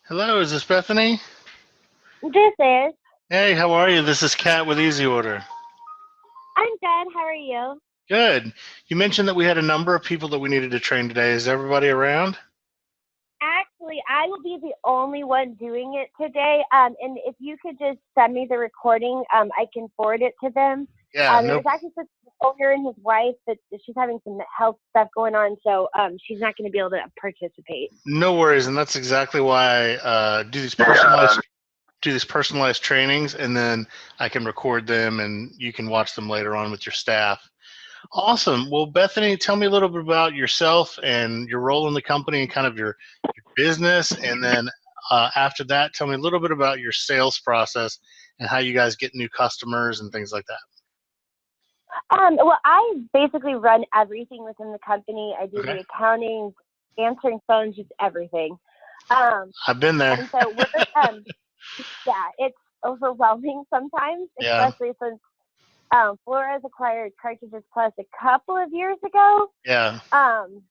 Hello, is this Bethany? This is. Hey, how are you? This is Kat with EasyOrder. I'm good. How are you? Good. You mentioned that we had a number of people that we needed to train today. Is everybody around? Actually, I will be the only one doing it today. And if you could just send me the recording, I can forward it to them. Yeah, It no, was actually for the owner and his wife, but she's having some health stuff going on, so she's not going to be able to participate. no worries, and that's exactly why I do these personalized trainings, and then I can record them, and you can watch them later on with your staff. Awesome. Well, Bethany, tell me a little bit about yourself and your role in the company and kind of your business, and then after that, tell me a little bit about your sales process and how you guys get new customers and things like that. Well, I basically run everything within the company. I do Okay. the accounting, answering phones, just everything. Um, I've been there. and so yeah, it's overwhelming sometimes, Yeah. especially since Flores acquired Cartridges Plus a couple of years ago. Yeah. Um,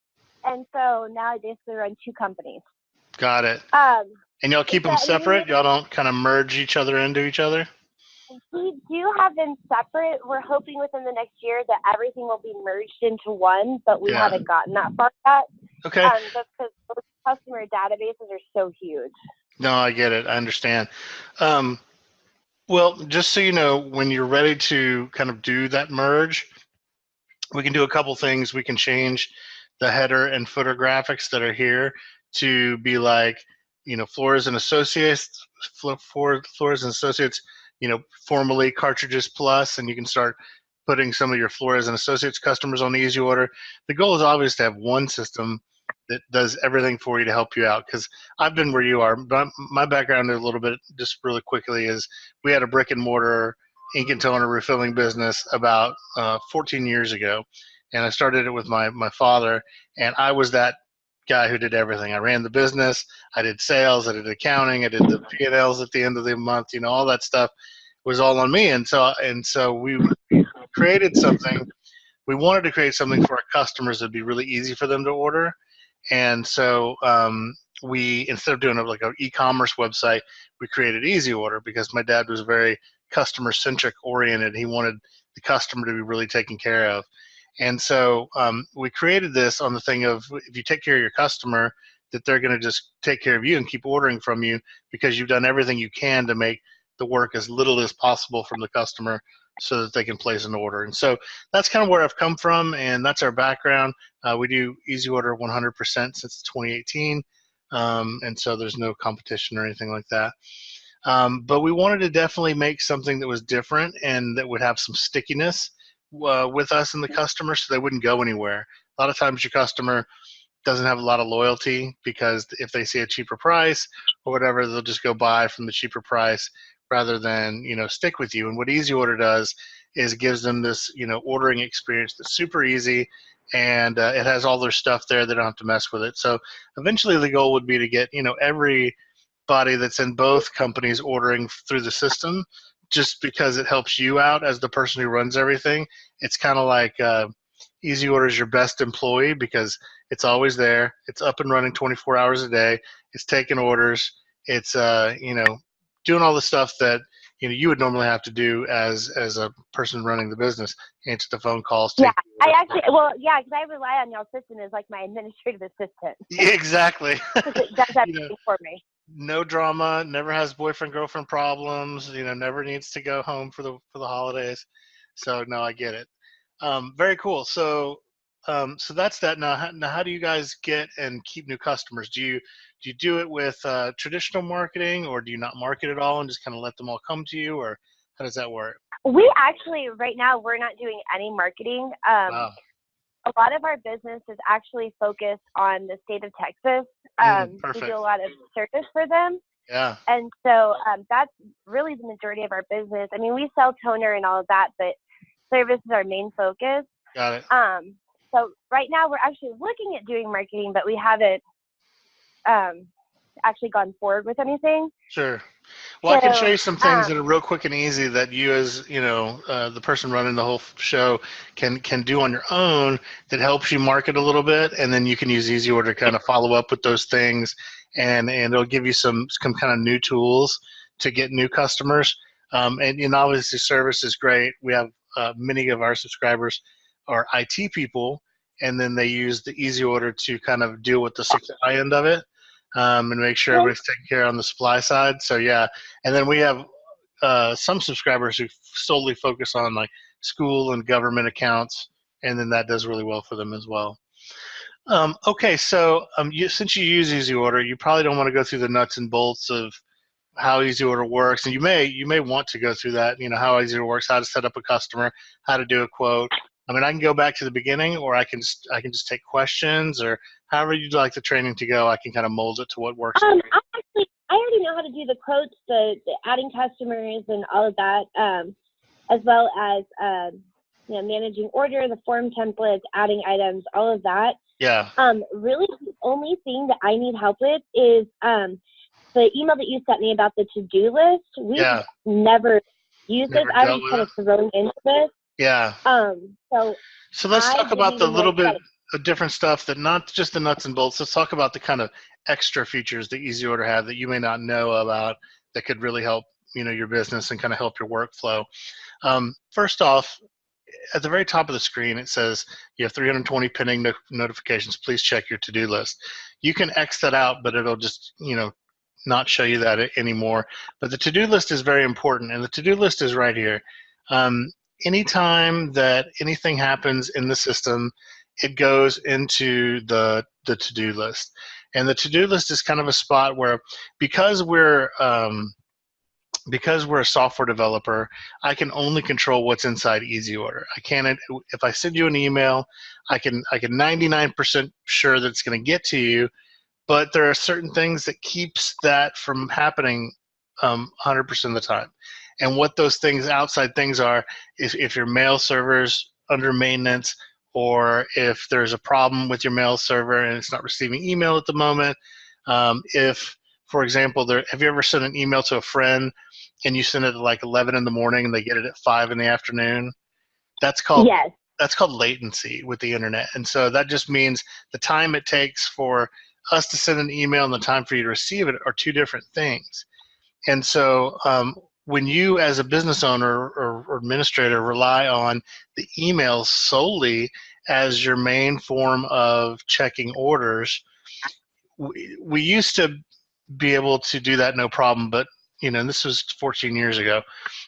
and so now I basically run two companies. Got it. Um, And y'all keep them I mean, separate? Y'all don't kind of merge each other into each other? we do have them separate. We're hoping within the next year that everything will be merged into one, but we Yeah. haven't gotten that far yet. Okay. Just because those customer databases are so huge. No, I get it. I understand. Um, well, just so you know, when you're ready to kind of do that merge, we can do a couple things. We can change the header and footer graphics that are here to be like, Flores and Associates, Flores and Associates, formerly Cartridges Plus, and you can start putting some of your Flores and Associates customers on Easy Order. The goal is obvious to have one system that does everything for you to help you out. Because I've been where you are. But my background a little bit, just really quickly, is we had a brick and mortar ink and toner refilling business about 14 years ago, and I started it with my father, and I was that guy who did everything. I ran the business, I did sales, I did accounting, I did the P&Ls at the end of the month. All that stuff was all on me, and so we created something. We wanted to create something for our customers that'd be really easy for them to order, and so we, instead of doing like an e-commerce website, we created Easy Order because my dad was very customer centric oriented. He wanted the customer to be really taken care of. And so we created this on the thing of, if you take care of your customer, that they're going to just take care of you and keep ordering from you because you've done everything you can to make the work as little as possible from the customer so that they can place an order. And so that's kind of where I've come from, and that's our background. We do Easy Order 100% since 2018, and so there's no competition or anything like that. But we wanted to definitely make something that was different and that would have some stickiness with us and the customer, so they wouldn't go anywhere. A lot of times your customer doesn't have a lot of loyalty because if they see a cheaper price or whatever, they'll just go buy from the cheaper price rather than stick with you. And what Easy Order does is gives them this ordering experience that's super easy, and it has all their stuff there. They don't have to mess with it. So eventually the goal would be to get everybody that's in both companies ordering through the system, just because it helps you out as the person who runs everything. It's kind of like Easy Order is your best employee because it's always there. It's up and running 24 hours a day. It's taking orders. It's doing all the stuff that you would normally have to do as a person running the business. Answer the phone calls. Yeah, Take the orders. because I rely on your system as like my administrative assistant. Yeah, exactly. Because it does you know, everything for me. no drama. Never has boyfriend girlfriend problems. Never needs to go home for the holidays. So no, I get it. Very cool. So that's that. Now, how do you guys get and keep new customers? Do you do it with traditional marketing, or do you not market at all and just kind of let them all come to you, or how does that work? We actually, right now, we're not doing any marketing. Wow. A lot of our business is actually focused on the state of Texas. We do Perfect. a lot of service for them. Yeah. And so that's really the majority of our business. I mean, we sell toner and all of that, but service is our main focus. Got it. So right now we're actually looking at doing marketing, but we haven't actually gone forward with anything. Sure. Well, I can show So you some things that are real quick and easy that you, as the person running the whole show, can do on your own that helps you market a little bit, and then you can use Easy Order to kind of follow up with those things and it'll give you some kind of new tools to get new customers. And obviously, service is great. We have many of our subscribers are IT people, and then they use the EasyOrder to kind of deal with the supply end of it, and make sure everybody's taken care of on the supply side. So yeah, and then we have some subscribers who solely focus on like school and government accounts, and then that does really well for them as well. Okay, so since you use EasyOrder, you probably don't want to go through the nuts and bolts of how EasyOrder works, and you may want to go through that. How EasyOrder works, how to set up a customer, how to do a quote. I mean, I can go back to the beginning, or I can just take questions, or however you'd like the training to go. I can kind of mold it to what works. I already know how to do the quotes, the adding customers, and all of that, as well as managing order, the form templates, adding items, all of that. Yeah. Really, the only thing that I need help with is the email that you sent me about the to-do list. We've never used this. I was kind of thrown into this. Yeah. So let's talk about the little bit of different stuff, that not just the nuts and bolts. Let's talk about the kind of extra features that EasyOrder have that you may not know about that could really help your business and kind of help your workflow. First off, at the very top of the screen, it says you have 320 pending notifications. Please check your to-do list. You can X that out, but it'll just not show you that anymore. But the to-do list is very important, and the to-do list is right here. Anytime that anything happens in the system, it goes into the to-do list. And the to-do list is kind of a spot where, because we're a software developer, I can only control what's inside EasyOrder. I can't. If I send you an email, I can 99% sure that it's going to get to you, but there are certain things that keeps that from happening 100% of the time. And what those things, outside things, are is if your mail server's under maintenance, or if there's a problem with your mail server and it's not receiving email at the moment. If, for example, have you ever sent an email to a friend and you send it at like 11 in the morning and they get it at 5 in the afternoon? That's called latency with the internet. And so that just means the time it takes for us to send an email and the time for you to receive it are two different things. And so when you, as a business owner or administrator, rely on the email solely as your main form of checking orders, we used to be able to do that no problem, but and this was 14 years ago.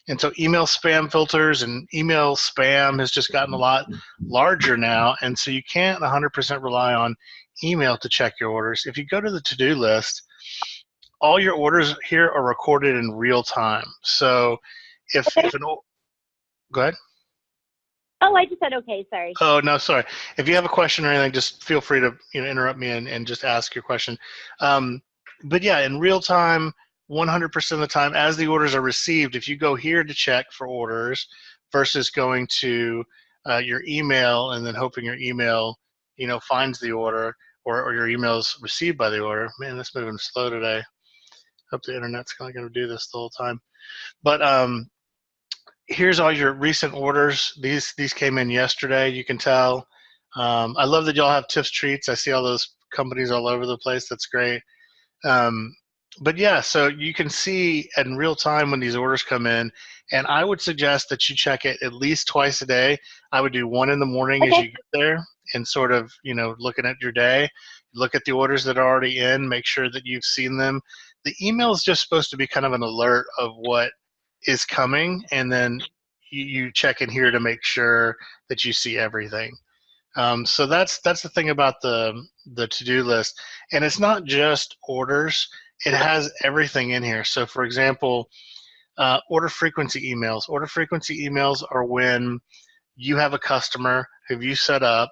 And so email spam filters and email spam has just gotten a lot larger now, and so you can't 100% rely on email to check your orders. If you go to the to-do list, all your orders here are recorded in real time. So if go ahead. Oh, I just said okay, sorry. Oh, no, sorry. If you have a question or anything, just feel free to interrupt me and just ask your question. But yeah, in real time, 100% of the time, as the orders are received, if you go here to check for orders versus going to your email and then hoping your email finds the order, or your email is received by the order. Man, it's moving slow today. Hope the internet's going to do this the whole time. But here's all your recent orders. These came in yesterday. You can tell. I love that y'all have Tips Treats. I see all those companies all over the place. That's great. But yeah, so you can see in real time when these orders come in, and I would suggest that you check it at least twice a day. I would do one in the morning as you get there, and sort of looking at your day, look at the orders that are already in, make sure that you've seen them. The email is just supposed to be kind of an alert of what is coming, and then you check in here to make sure that you see everything. So that's the thing about the to-do list, and it's not just orders. It has everything in here. So for example, order frequency emails. Order frequency emails are when you have a customer who you set up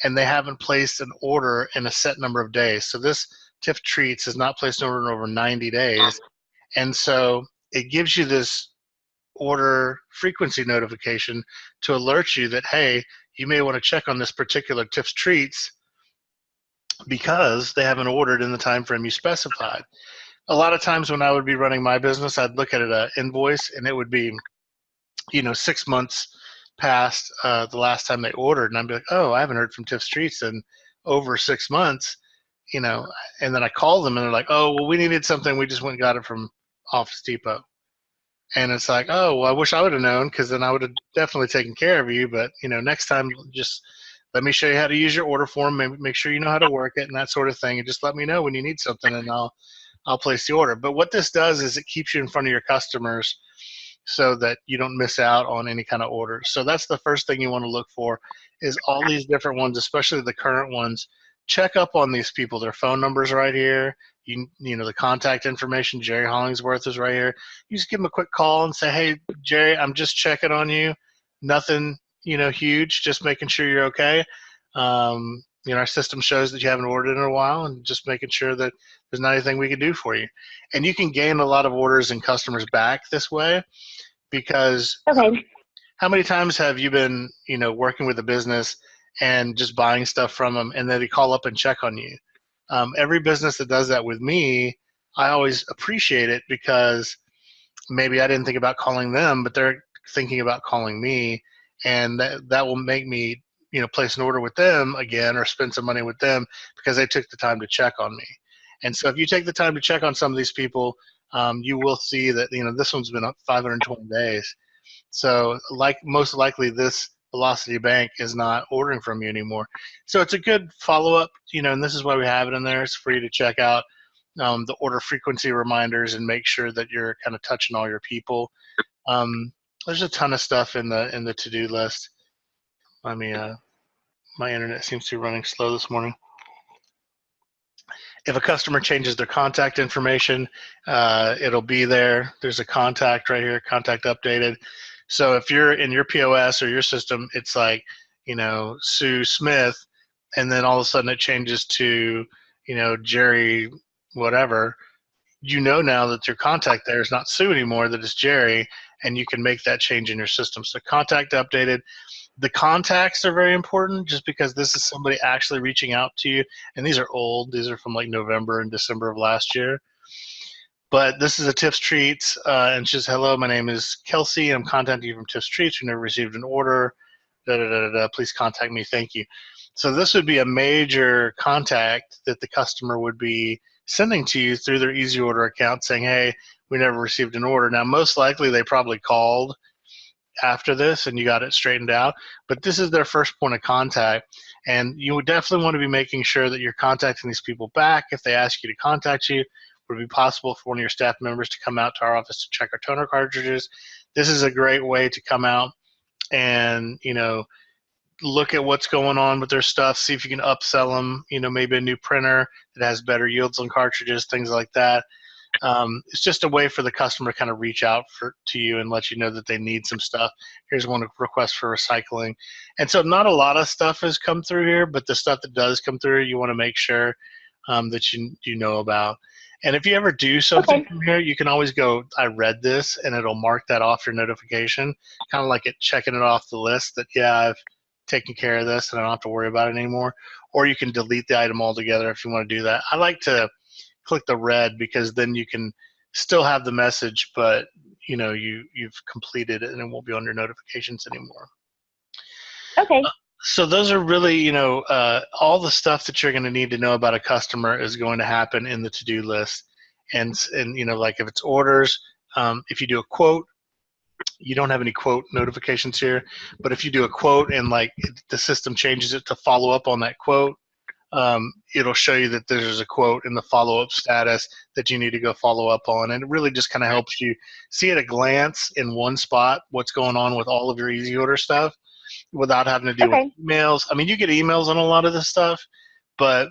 and they haven't placed an order in a set number of days. So this Tiff Treats has not placed an order in over 90 days. And so it gives you this order frequency notification to alert you that, hey, you may want to check on this particular Tiff Treats because they haven't ordered in the time frame you specified. A lot of times when I would be running my business, I'd look at an invoice and it would be 6 months past the last time they ordered, and I'd be like, oh, I haven't heard from Tiff Treats in over 6 months. and then I call them and they're like, oh, well, we needed something. We just went and got it from Office Depot. And it's like, oh, well, I wish I would have known, because then I would have definitely taken care of you. But, next time, just let me show you how to use your order form. Make sure you know how to work it and that sort of thing. And just let me know when you need something, and I'll place the order. But what this does is it keeps you in front of your customers so that you don't miss out on any kind of orders. So that's the first thing you want to look for, is all these different ones, especially the current ones. Check up on these people. Their phone numbers right here. The contact information. Jerry Hollingsworth is right here. You just give them a quick call and say, hey, Jerry, I'm just checking on you. Nothing, huge. Just making sure you're okay. Our system shows that you haven't ordered in a while, and just making sure that there's not anything we can do for you. And you can gain a lot of orders and customers back this way, because how many times have you been, working with a business and just buying stuff from them, and then they call up and check on you? Every business that does that with me, I always appreciate it, because maybe I didn't think about calling them, but they're thinking about calling me, and that will make me, place an order with them again, or spend some money with them, because they took the time to check on me. And so if you take the time to check on some of these people, you will see that, this one's been up 520 days. So most likely this Velocity Bank is not ordering from you anymore. So it's a good follow-up, and this is why we have it in there. It's for you to check out the order frequency reminders and make sure that you're kind of touching all your people. There's a ton of stuff in the to-do list. Let me, my internet seems to be running slow this morning. If a customer changes their contact information, it'll be there. There's a contact right here, contact updated. So if you're in your POS or your system, it's like, Sue Smith, and then all of a sudden it changes to, Jerry whatever, now that your contact there is not Sue anymore, that it's Jerry, and you can make that change in your system. So contact updated. The contacts are very important, just because this is somebody actually reaching out to you. And these are old. These are from like November and December of last year. But this is a Tips Treats, and she says, hello, my name is Kelsey. I'm contacting you from Tips Treats. We never received an order. Please contact me. Thank you. So this would be a major contact that the customer would be sending to you through their EasyOrder account, saying, hey, we never received an order. Now, most likely they probably called after this and you got it straightened out, but this is their first point of contact, and you would definitely want to be making sure that you're contacting these people back. If they ask you to contact you, would it be possible for one of your staff members to come out to our office to check our toner cartridges? This is a great way to come out and look at what's going on with their stuff, see if you can upsell them, maybe a new printer that has better yields on cartridges, things like that. It's just a way for the customer to kind of reach out to you and let you know that they need some stuff. Here's one request for recycling. And so not a lot of stuff has come through here, but the stuff that does come through, you want to make sure that you know about. And if you ever do something from here, you can always go, I read this, and it'll mark that off your notification, kind of like checking it off the list that, yeah, I've taken care of this and I don't have to worry about it anymore. Or you can delete the item altogether if you want to do that. I like to click the red, because then you can still have the message, but you've completed it and it won't be on your notifications anymore. Okay. So those are really, all the stuff that you're going to need to know about a customer is going to happen in the to-do list. And like if it's orders, if you do a quote, you don't have any quote notifications here, but if you do a quote and the system changes it to follow up on that quote, it'll show you that there's a quote in the follow-up status that you need to go follow up on. And it really just kind of helps you see at a glance in one spot what's going on with all of your EasyOrder stuff without having to deal with emails. I mean, you get emails on a lot of this stuff, but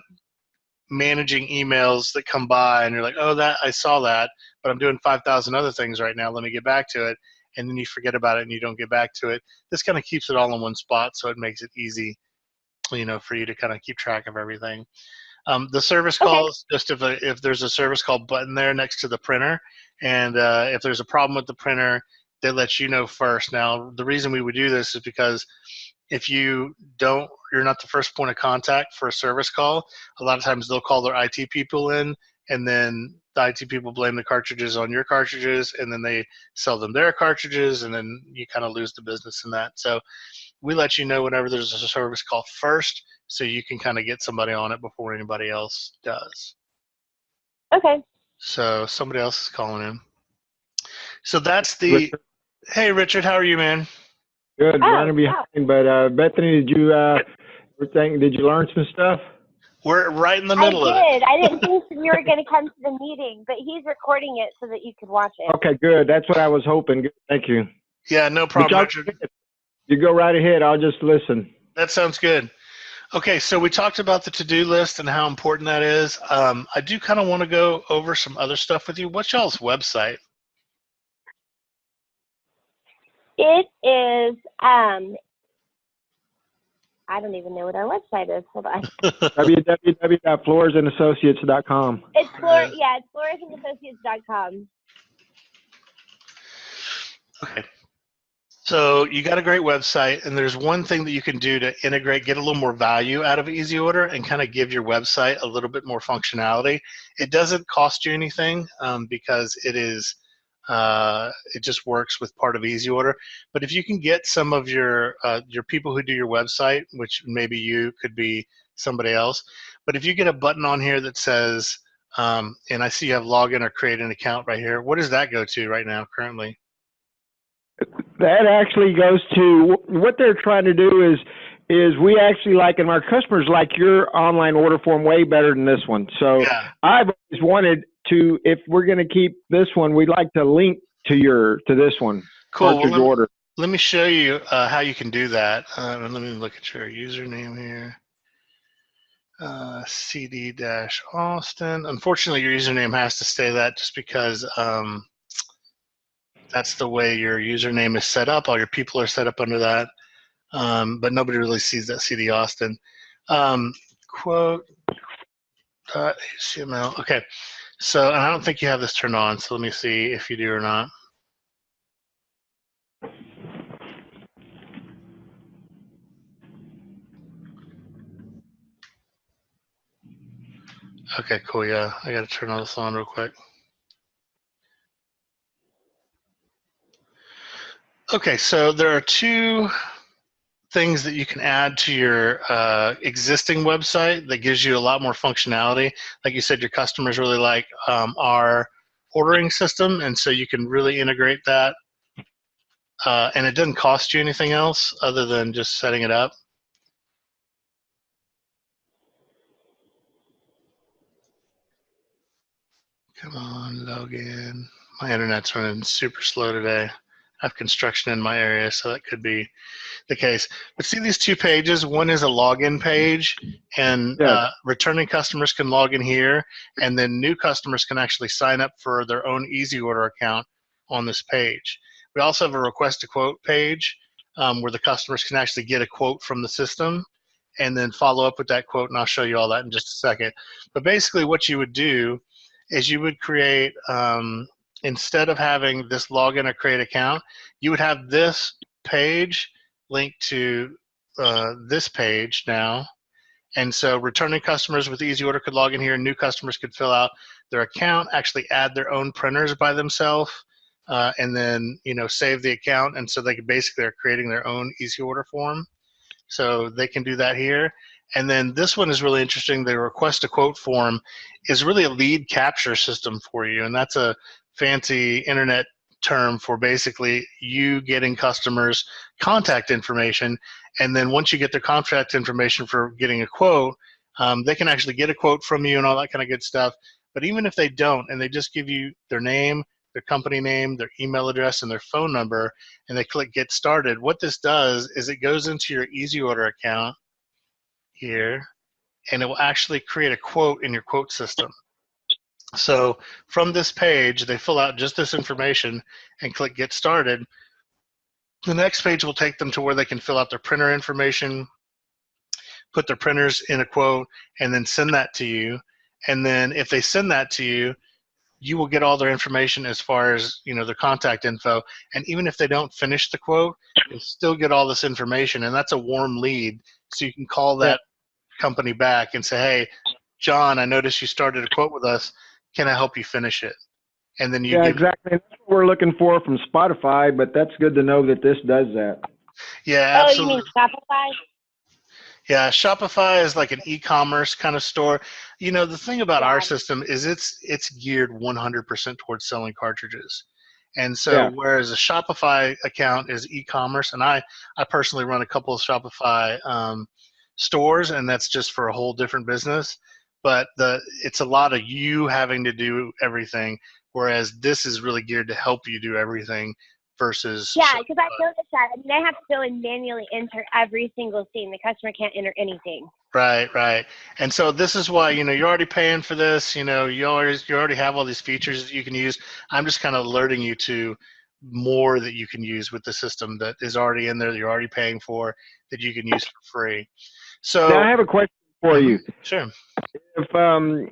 managing emails that come by and you're like, oh, that I saw that, but I'm doing 5,000 other things right now. Let me get back to it. And then you forget about it and you don't get back to it. This kind of keeps it all in one spot, so it makes it easy for you to kind of keep track of everything. The service calls, just if there's a service call button there next to the printer, and if there's a problem with the printer, they let you know first. Now, the reason we would do this is because if you're not the first point of contact for a service call, a lot of times they'll call their IT people in, and then the IT people blame the cartridges on your cartridges, and then they sell them their cartridges, and then you kind of lose the business in that. So we let you know whenever there's a service call first, so you can kind of get somebody on it before anybody else does. Okay. So somebody else is calling in. So that's the. Richard. Hey, Richard, how are you, man? Good, Oh, running behind. But Bethany, did you learn some stuff? We're right in the I middle of it. did. I didn't think you were going to come to the meeting, but he's recording it so that you could watch it. Okay, good. That's what I was hoping. Good. Thank you. Yeah, no problem, Richard. You go right ahead. I'll just listen. That sounds good. Okay, so we talked about the to-do list and how important that is. I do kind of want to go over some other stuff with you. What's y'all's website? It is, I don't even know what our website is. Hold on. www.floresandassociates.com. It's Flores&Associates.com. Okay. So you got a great website, and there's one thing that you can do to integrate, get a little more value out of EasyOrder, and kind of give your website a little bit more functionality. It doesn't cost you anything because it is it just works with part of EasyOrder. But if you can get some of your people who do your website, which maybe you could be somebody else, but if you get a button on here that says, and I see you have login or create an account right here. What does that go to right now currently? That actually goes to what they're trying to do is we actually like, and our customers like your online order form way better than this one. So yeah. I've always wanted to, if we're going to keep this one, we'd like to link to this one. Cool. Well, order. Let me show you how you can do that. Let me look at your username here. CD-Austin. Unfortunately, your username has to stay that just because that's the way your username is set up. All your people are set up under that, but nobody really sees that CD Austin. Quote.html. Okay, so and I don't think you have this turned on, so let me see if you do or not. Okay, cool, yeah. I got to turn all this on real quick. Okay, so there are two things that you can add to your existing website that gives you a lot more functionality. Like you said, your customers really like our ordering system, and so you can really integrate that. And it doesn't cost you anything else other than just setting it up. Come on, log in. My internet's running super slow today. I have construction in my area, so that could be the case. But see these two pages? One is a login page, and returning customers can log in here, and then new customers can actually sign up for their own EasyOrder account on this page. We also have a request a quote page where the customers can actually get a quote from the system and then follow up with that quote, and I'll show you all that in just a second. But basically what you would do is you would create, instead of having this login or create account, you would have this page linked to this page now. And so returning customers with EasyOrder could log in here, and new customers could fill out their account, actually add their own printers by themselves, and then save the account. And so they could basically are creating their own EasyOrder form. So they can do that here. And then this one is really interesting. The request a quote form is really a lead capture system for you. And that's a fancy internet term for basically you getting customers' contact information. And then once you get their contact information for getting a quote, they can actually get a quote from you and all that kind of good stuff. But even if they don't, and they just give you their name, their company name, their email address, and their phone number, and they click Get Started, what this does is it goes into your EasyOrder account here, and it will actually create a quote in your quote system. So from this page, they fill out just this information and click Get Started. The next page will take them to where they can fill out their printer information, put their printers in a quote, and then send that to you. And then if they send that to you, you will get all their information as far as their contact info. And even if they don't finish the quote, you'll still get all this information, and that's a warm lead. So you can call that company back and say, hey, John, I noticed you started a quote with us. Can I help you finish it? And then you exactly. That's what we're looking for from Spotify, but that's good to know that this does that. Yeah, Oh, you mean absolutely. Shopify? Yeah, Shopify is like an e-commerce kind of store. You know, the thing about our Yeah. system is it's geared 100% towards selling cartridges. And so Yeah. whereas a Shopify account is e-commerce, and I personally run a couple of Shopify stores, and that's just for a whole different business. But it's a lot of you having to do everything, whereas this is really geared to help you do everything versus Yeah, because I noticed that. I mean, I have to go and manually enter every single thing. The customer can't enter anything. Right, right. And so this is why, you know, you're already paying for this, you know, you already have all these features that you can use. I'm just kind of alerting you to more that you can use with the system that is already in there that you're already paying for that you can use for free. Now So, I have a question for you. sure. If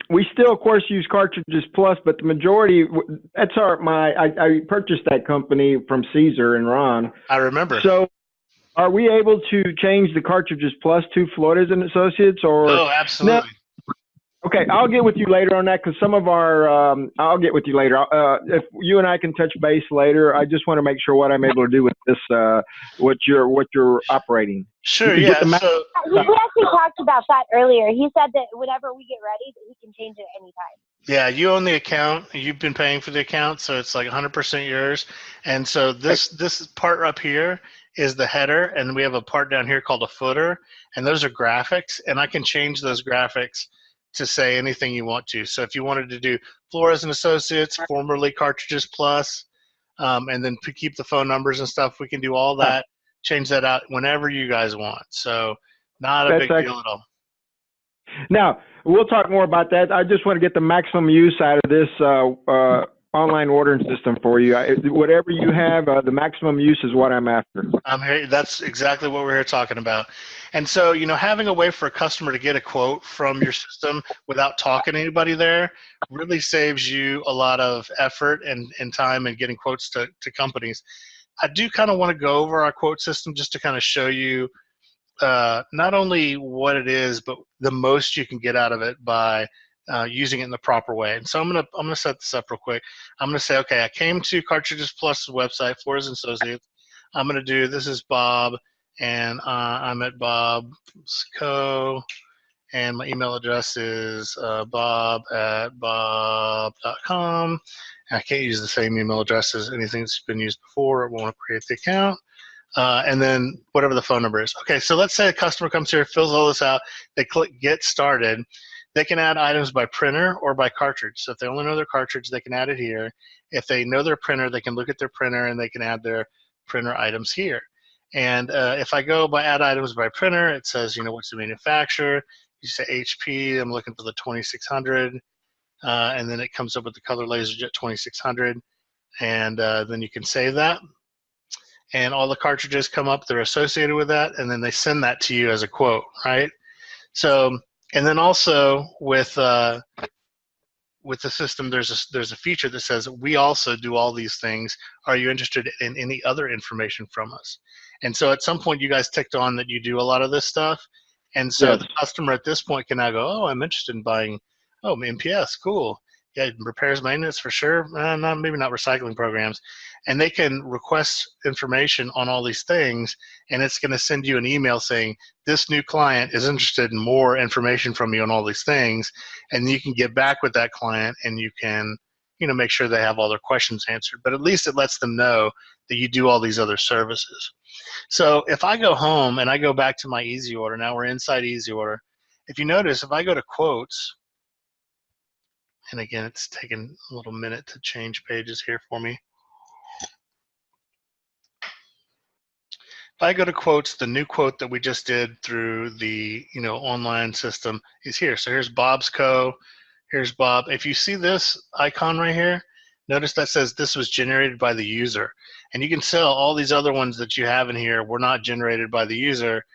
we still, of course, use Cartridges Plus, but the majority, that's I purchased that company from Caesar and Ron. I remember. So are we able to change the Cartridges Plus to Flores and Associates, or Oh, no? absolutely. Okay, I'll get with you later on that, because some of our, I'll get with you later. If you and I can touch base later, I just want to make sure what I'm able to do with this, what you're operating. Sure, You can yeah. get the So, We actually talked about that earlier. He said that whenever we get ready, that we can change it anytime. yeah, you own the account. You've been paying for the account, so it's like 100% yours. And so this part up here is the header, and we have a part down here called a footer, and those are graphics, and I can change those graphics to say anything you want to. So if you wanted to do Flores and Associates, formerly Cartridges Plus, and then to keep the phone numbers and stuff, we can do all that, change that out whenever you guys want. So not a big deal at all. Now, we'll talk more about that. I just want to get the maximum use out of this online ordering system for you. Whatever you have, the maximum use is what I'm after. I'm here. That's exactly what we're here talking about. And so, you know, having a way for a customer to get a quote from your system without talking to anybody there really saves you a lot of effort and time in getting quotes to companies. I do kind of want to go over our quote system just to kind of show you not only what it is, but the most you can get out of it by using it in the proper way. And so I'm gonna set this up real quick. I'm gonna say, okay, I came to Cartridges Plus website, Flores and Associates. I'm gonna do, this is Bob, and I'm at Bob's Co. And my email address is bob@bob.com. I can't use the same email address as anything that's been used before. It won't create the account. And then whatever the phone number is. Okay, so let's say a customer comes here, fills all this out, they click Get Started. They can add items by printer or by cartridge. So if they only know their cartridge, they can add it here. If they know their printer, they can look at their printer and they can add their printer items here. And if I go by Add Items by Printer, it says, you know, what's the manufacturer. You say HP, I'm looking for the 2600. And then it comes up with the color LaserJet 2600. And then you can save that. And all the cartridges come up, they're associated with that, and then they send that to you as a quote, right? So, and then also with the system, there's a feature that says, we also do all these things. Are you interested in any other information from us? And so at some point, you guys ticked on that you do a lot of this stuff. And so the customer at this point can now go, oh, I'm interested in buying, oh, MPS, cool. Yeah, repairs, maintenance for sure. Maybe not recycling programs. And they can request information on all these things, and it's going to send you an email saying, this new client is interested in more information from you on all these things, and you can get back with that client and you can, you know, make sure they have all their questions answered. But at least it lets them know that you do all these other services. So if I go home and I go back to my EasyOrder, now we're inside EasyOrder. If you notice, if I go to quotes, and again, it's taken a little minute to change pages here for me. If I go to quotes, the new quote that we just did through the, you know, online system is here. So here's Bob's Co. Here's Bob. If you see this icon right here, notice that says this was generated by the user. And you can tell all these other ones that you have in here were not generated by the user.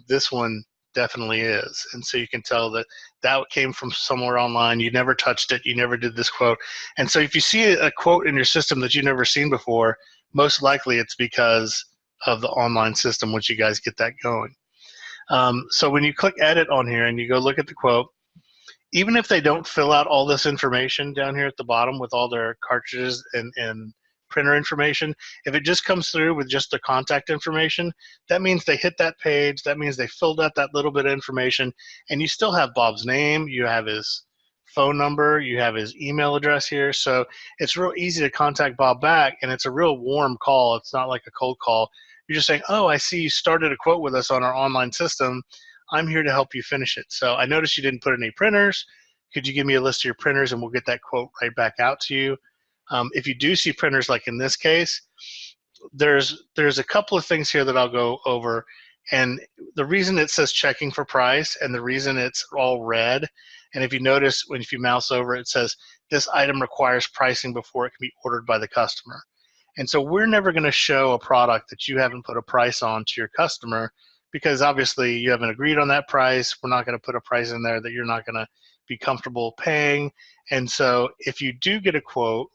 This one definitely is. And so you can tell that that came from somewhere online. You never touched it. You never did this quote. And so if you see a quote in your system that you've never seen before, most likely it's because of the online system once you guys get that going. So when you click edit on here and you go look at the quote, even if they don't fill out all this information down here at the bottom with all their cartridges and printer information. If it just comes through with just the contact information, that means they hit that page. That means they filled out that little bit of information, and you still have Bob's name. You have his phone number. You have his email address here. So it's real easy to contact Bob back, and it's a real warm call. It's not like a cold call. You're just saying, oh, I see you started a quote with us on our online system. I'm here to help you finish it. So I noticed you didn't put any printers. Could you give me a list of your printers, and we'll get that quote right back out to you. If you do see printers, like in this case, there's a couple of things here that I'll go over. And the reason it says checking for price, and the reason it's all red, and if you notice, if you mouse over, it says this item requires pricing before it can be ordered by the customer. And so we're never going to show a product that you haven't put a price on to your customer, because obviously you haven't agreed on that price. We're not going to put a price in there that you're not going to be comfortable paying. And so if you do get a quote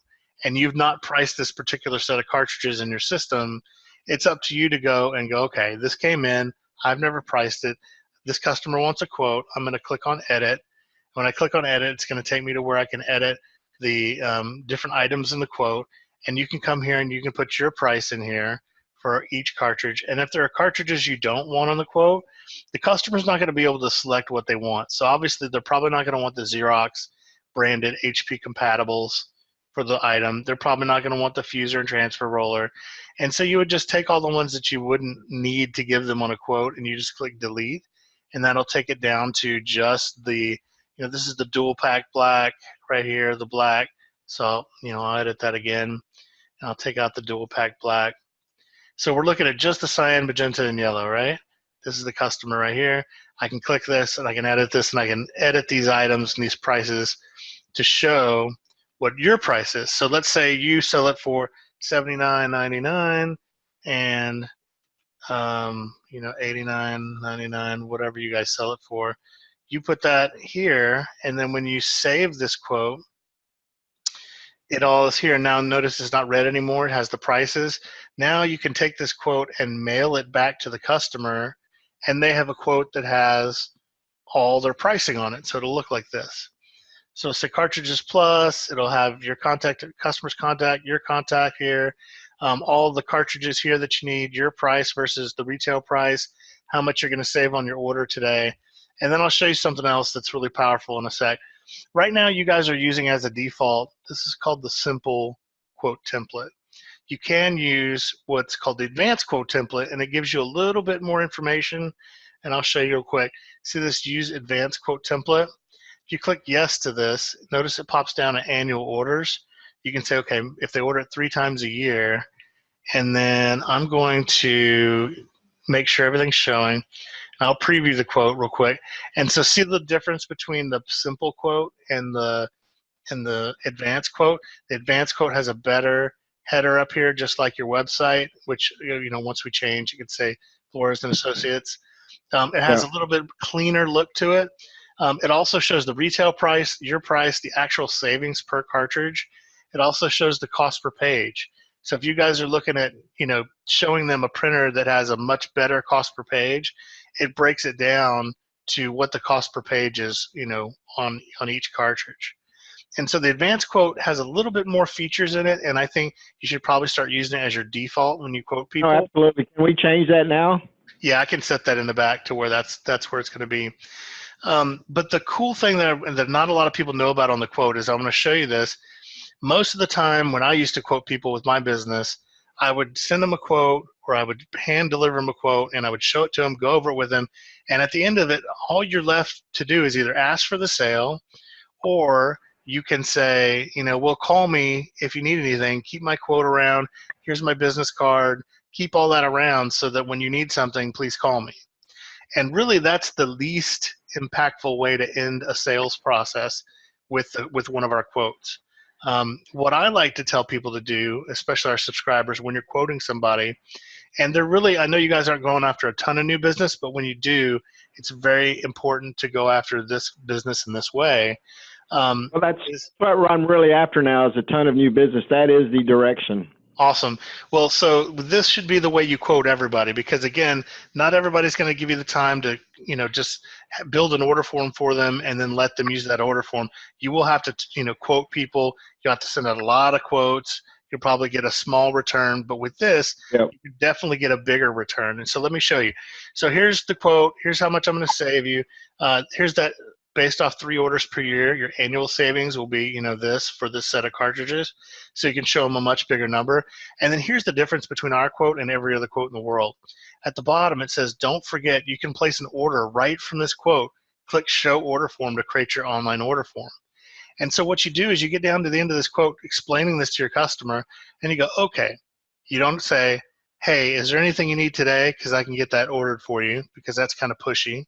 and you've not priced this particular set of cartridges in your system, it's up to you to go, okay, this came in, I've never priced it, this customer wants a quote, I'm going to click on edit. When I click on edit, it's going to take me to where I can edit the different items in the quote, and you can come here and you can put your price in here for each cartridge. And if there are cartridges you don't want on the quote, the customer's not going to be able to select what they want. So obviously they're probably not going to want the Xerox branded HP compatibles for the item. They're probably not going to want the fuser and transfer roller. And so you would just take all the ones that you wouldn't need to give them on a quote, and you just click delete, and that'll take it down to just the, this is the dual pack black right here, the black. So, I'll edit that again, and I'll take out the dual pack black. So we're looking at just the cyan, magenta, and yellow, right? This is the customer right here. I can click this, and I can edit this, and I can edit these items and these prices to show what your price is. So let's say you sell it for $79.99 and $89.99, whatever you guys sell it for. You put that here, and then when you save this quote, it all is here. Now notice it's not red anymore. It has the prices. Now you can take this quote and mail it back to the customer, and they have a quote that has all their pricing on it. So it'll look like this. So it's the cartridges plus, it'll have your contact, customer's contact, your contact here, all the cartridges here that you need, your price versus the retail price, how much you're going to save on your order today. And then I'll show you something else that's really powerful in a sec. Right now, you guys are using as a default, this is called the simple quote template. You can use what's called the advanced quote template, and it gives you a little bit more information, and I'll show you real quick. See this use advanced quote template? If you click yes to this, notice it pops down to annual orders. You can say, okay, if they order it 3 times a year, and then I'm going to make sure everything's showing. I'll preview the quote real quick. And so see the difference between the simple quote and the advanced quote. The advanced quote has a better header up here, just like your website, which, once we change, you can say Flores and Associates. It has a little bit cleaner look to it. It also shows the retail price, your price, the actual savings per cartridge. It also shows the cost per page. So if you guys are looking at, showing them a printer that has a much better cost per page, it breaks it down to what the cost per page is, on each cartridge. And so the advanced quote has a little bit more features in it, and I think you should probably start using it as your default when you quote people. Oh, absolutely. Can we change that now? Yeah, I can set that in the back to where that's where it's going to be. But the cool thing that not a lot of people know about on the quote is I'm going to show you this. Most of the time when I used to quote people with my business, I would send them a quote, or I would hand deliver them a quote, and I would show it to them, go over it with them, and at the end of it, all you're left to do is either ask for the sale, or you can say, well, call me if you need anything, keep my quote around, here's my business card, keep all that around so that when you need something, please call me. And really that's the least impactful way to end a sales process with one of our quotes. What I like to tell people to do, especially our subscribers, when you're quoting somebody, and they're really, I know you guys aren't going after a ton of new business, but when you do, it's very important to go after this business in this way. Well, that's what I'm really after now, is a ton of new business. That is the direction. Awesome. Well, so this should be the way you quote everybody, because again, not everybody's going to give you the time to, just build an order form for them and then let them use that order form. You will have to, quote people. You have to send out a lot of quotes. you'll probably get a small return, but with this, Yep. you definitely get a bigger return. And so let me show you. So here's the quote. Here's how much I'm going to save you. Here's that based off 3 orders per year. Your annual savings will be, this for this set of cartridges. So you can show them a much bigger number. And then here's the difference between our quote and every other quote in the world. At the bottom, it says, don't forget, you can place an order right from this quote. Click Show Order Form to create your online order form. And so what you do is you get down to the end of this quote explaining this to your customer, and you go, okay. You don't say, hey, is there anything you need today? Because I can get that ordered for you, because that's kind of pushy.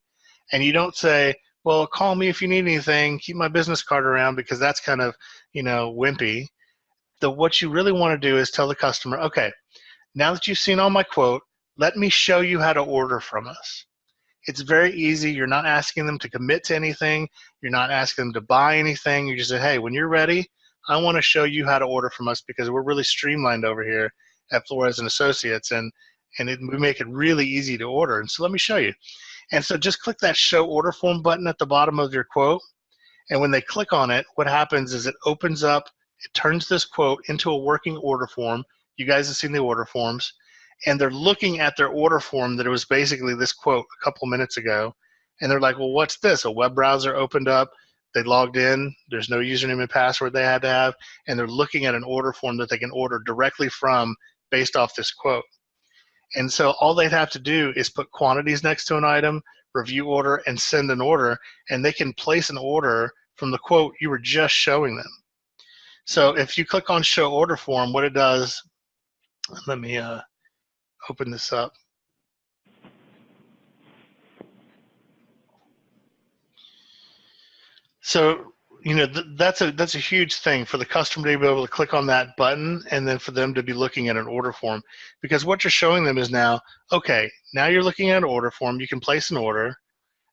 And you don't say, well, call me if you need anything. Keep my business card around, because that's kind of, wimpy. What you really want to do is tell the customer, okay, now that you've seen all my quote, let me show you how to order from us. It's very easy. You're not asking them to commit to anything. You're not asking them to buy anything. You just say, hey, when you're ready, I want to show you how to order from us, because we're really streamlined over here at Flores and Associates, and we make it really easy to order. And so let me show you. And so just click that Show Order Form button at the bottom of your quote. And when they click on it, what happens is it opens up, it turns this quote into a working order form. You guys have seen the order forms. And they're looking at their order form that it was basically this quote a couple minutes ago. And they're like, well, what's this? A web browser opened up. They logged in. There's no username and password they had to have. And they're looking at an order form that they can order directly from based off this quote. And so all they'd have to do is put quantities next to an item, review order, and send an order. And they can place an order from the quote you were just showing them. So if you click on Show Order Form, what it does, let me open this up. So, that's a huge thing for the customer to be able to click on that button, and then for them to be looking at an order form. Because what you're showing them is now, okay, now you're looking at an order form. You can place an order,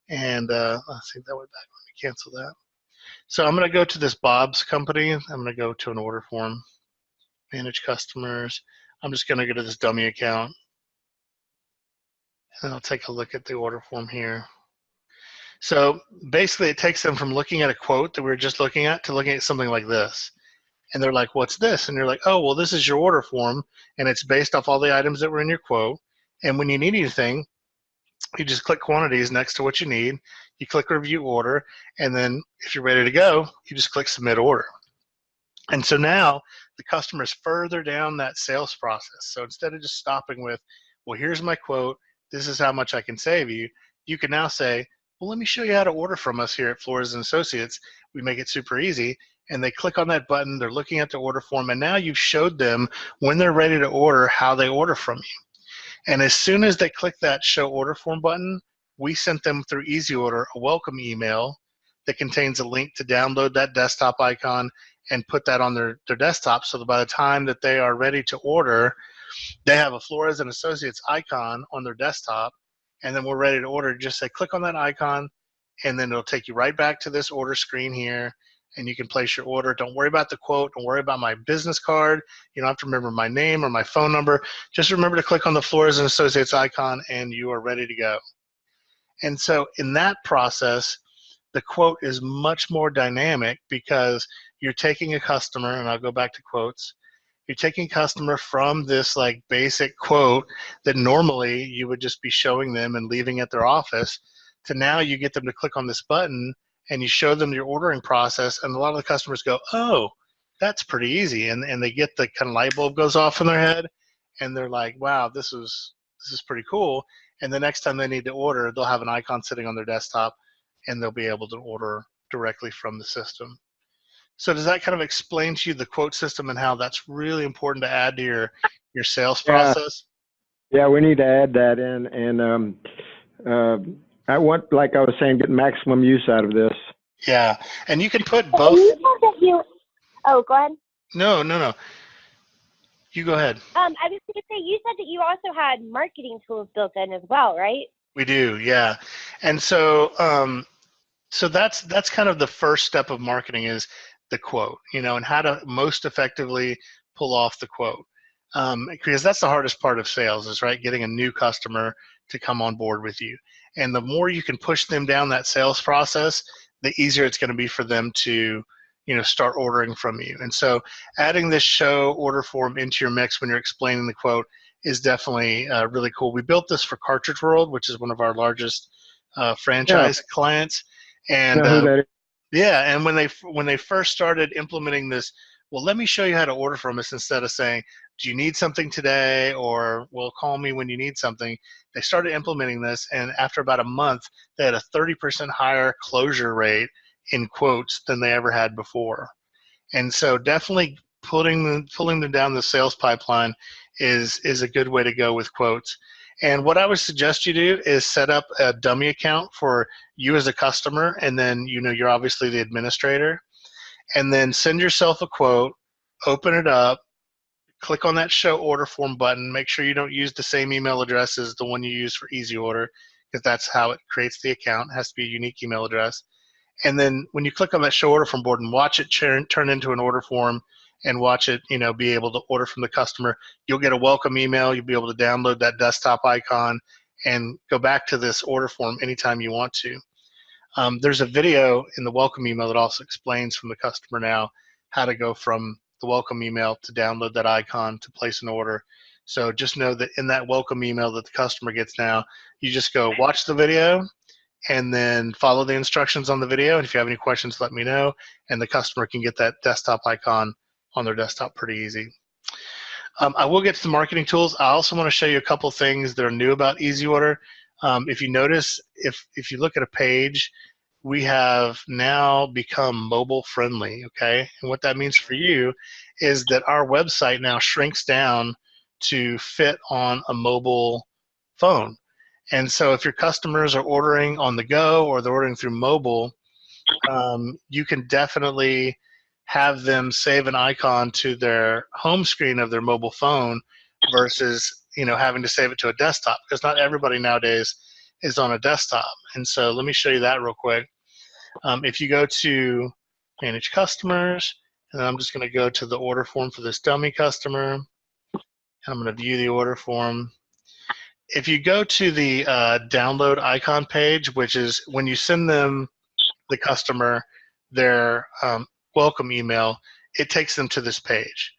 and let's see, that went back. Let me cancel that. So I'm going to go to this Bob's company. I'm going to go to an order form, manage customers. I'm just going to go to this dummy account. And I'll take a look at the order form here. So basically it takes them from looking at a quote that we were just looking at to looking at something like this. And they're like, what's this? And you're like, oh, well, this is your order form, and it's based off all the items that were in your quote. And when you need anything, you just click quantities next to what you need. You click Review Order, and then if you're ready to go, you just click Submit Order. And so now the customer's further down that sales process. So instead of just stopping with, well, here's my quote, this is how much I can save you, you can now say, well, let me show you how to order from us here at Flores and Associates. We make it super easy. And they click on that button, they're looking at the order form, and now you've showed them when they're ready to order how they order from you. And as soon as they click that Show Order Form button, we sent them through EasyOrder a welcome email that contains a link to download that desktop icon and put that on their desktop, so that by the time that they are ready to order, they have a Flores and Associates icon on their desktop, and then we're ready to order. Just say click on that icon, and then it'll take you right back to this order screen here, and you can place your order. Don't worry about the quote. Don't worry about my business card. You don't have to remember my name or my phone number. Just remember to click on the Flores and Associates icon, and you are ready to go. And so in that process, the quote is much more dynamic, because you're taking a customer, and I'll go back to quotes. You're taking a customer from this like basic quote that normally you would just be showing them and leaving at their office, to now you get them to click on this button and you show them your ordering process, and a lot of the customers go, oh, that's pretty easy. And they get the kind of light bulb goes off in their head, and they're like, wow, this is pretty cool. And the next time they need to order, they'll have an icon sitting on their desktop, and they'll be able to order directly from the system. So does that kind of explain to you the quote system and how that's really important to add to your sales process? Yeah, we need to add that in. And I want, like I was saying, get maximum use out of this. Yeah, and you can put both. Oh, go ahead. No. You go ahead. I was going to say, you said that you also had marketing tools built in as well, right? We do, yeah. And so so that's kind of the first step of marketing, is the quote, and how to most effectively pull off the quote. Because that's the hardest part of sales, is right, getting a new customer to come on board with you. And the more you can push them down that sales process, the easier it's going to be for them to, start ordering from you. And so adding this show order form into your mix when you're explaining the quote is definitely really cool. We built this for Cartridge World, which is one of our largest franchise clients. And know who that is. yeah, and when they first started implementing this, well, let me show you how to order from us instead of saying, do you need something today, or well, call me when you need something. They started implementing this, and after about a month, they had a 30% higher closure rate in quotes than they ever had before. And so definitely pulling them down the sales pipeline is a good way to go with quotes. And what I would suggest you do is set up a dummy account for you as a customer, and then you're obviously the administrator, and then send yourself a quote, open it up, click on that show order form button, make sure you don't use the same email address as the one you use for EasyOrder, because that's how it creates the account. It has to be a unique email address. And then when you click on that show order form board and watch it turn into an order form and watch it, be able to order from the customer, you'll get a welcome email. You'll be able to download that desktop icon and go back to this order form anytime you want to. There's a video in the welcome email that also explains from the customer now how to go from the welcome email to download that icon to place an order. So just know that in that welcome email that the customer gets now, you just go watch the video and then follow the instructions on the video. And if you have any questions, let me know. And the customer can get that desktop icon on their desktop pretty easy. I will get to the marketing tools. I also want to show you a couple things that are new about EasyOrder. If you notice, if you look at a page, we have now become mobile friendly, okay? And what that means for you is that our website now shrinks down to fit on a mobile phone. And so if your customers are ordering on the go or they're ordering through mobile, you can definitely have them save an icon to their home screen of their mobile phone versus having to save it to a desktop, because not everybody nowadays is on a desktop. And so let me show you that real quick. If you go to Manage Customers, and I'm just going to go to the order form for this dummy customer, and I'm going to view the order form. If you go to the download icon page, which is when you send them, the customer, their welcome email, it takes them to this page.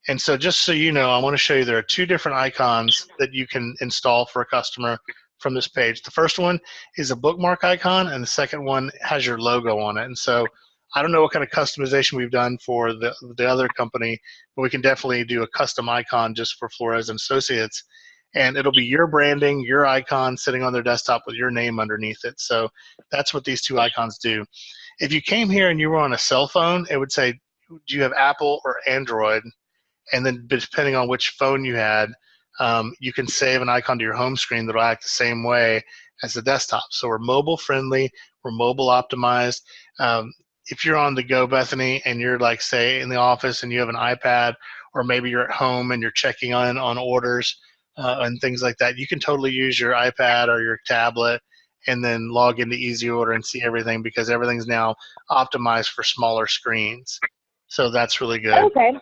And so just so you know, I want to show you there are two different icons that you can install for a customer from this page. The first one is a bookmark icon, and the second one has your logo on it. And so I don't know what kind of customization we've done for the other company, but we can definitely do a custom icon just for Flores and Associates. And it'll be your branding, your icon sitting on their desktop with your name underneath it. So that's what these two icons do. If you came here and you were on a cell phone, it would say, do you have Apple or Android? And then depending on which phone you had, you can save an icon to your home screen that'll act the same way as the desktop. So we're mobile friendly, we're mobile optimized. If you're on the go, Bethany, and you're like, say, in the office and you have an iPad, or maybe you're at home and you're checking on orders and things like that, you can totally use your iPad or your tablet and then log into EasyOrder and see everything, because everything's now optimized for smaller screens. So that's really good. Okay.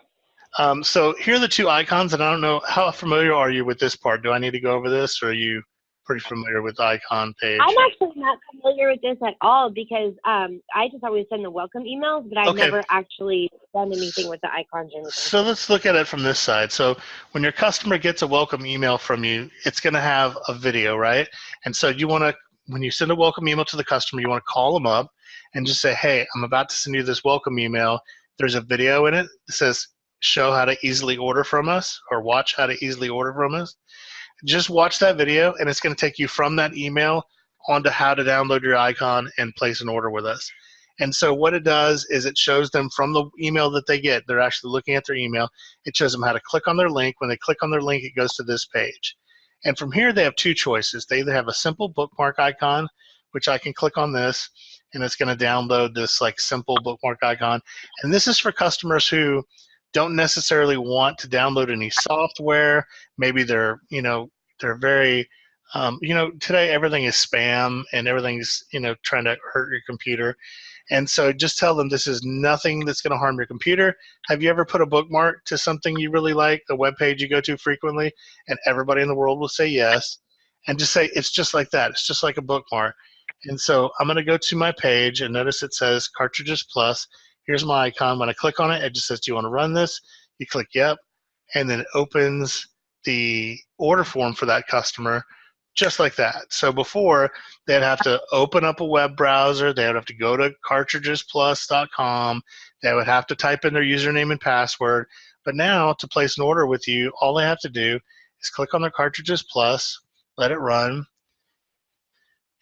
So here are the two icons, and I don't know, how familiar are you with this part? Do I need to go over this, or are you pretty familiar with the icon page? I'm actually not familiar with this at all, because I just always send the welcome emails, but I've never actually done anything with the icons or anything. So let's look at it from this side. So when your customer gets a welcome email from you, it's going to have a video, right? And so you want to, when you send a welcome email to the customer, you want to call them up and just say, hey, I'm about to send you this welcome email. There's a video in it that says, show how to easily order from us, or watch how to easily order from us. Just watch that video, and it's going to take you from that email onto how to download your icon and place an order with us. And so what it does is it shows them from the email that they get, they're actually looking at their email, it shows them how to click on their link. When they click on their link, it goes to this page. And from here, they have two choices. They either have a simple bookmark icon, which I can click on this, and it's going to download this like simple bookmark icon. And this is for customers who don't necessarily want to download any software. Maybe they're, they're very, today everything is spam and everything's, trying to hurt your computer. And so just tell them this is nothing that's going to harm your computer. Have you ever put a bookmark to something you really like, a web page you go to frequently, and everybody in the world will say yes? And just say, it's just like that. It's just like a bookmark. And so I'm going to go to my page, and notice it says Cartridges Plus. here's my icon. When I click on it, it just says, do you want to run this? You click yep, and then it opens the order form for that customer just like that. So before, they'd have to open up a web browser, they would have to go to cartridgesplus.com, they would have to type in their username and password. But now, to place an order with you, all they have to do is click on their Cartridges Plus, let it run,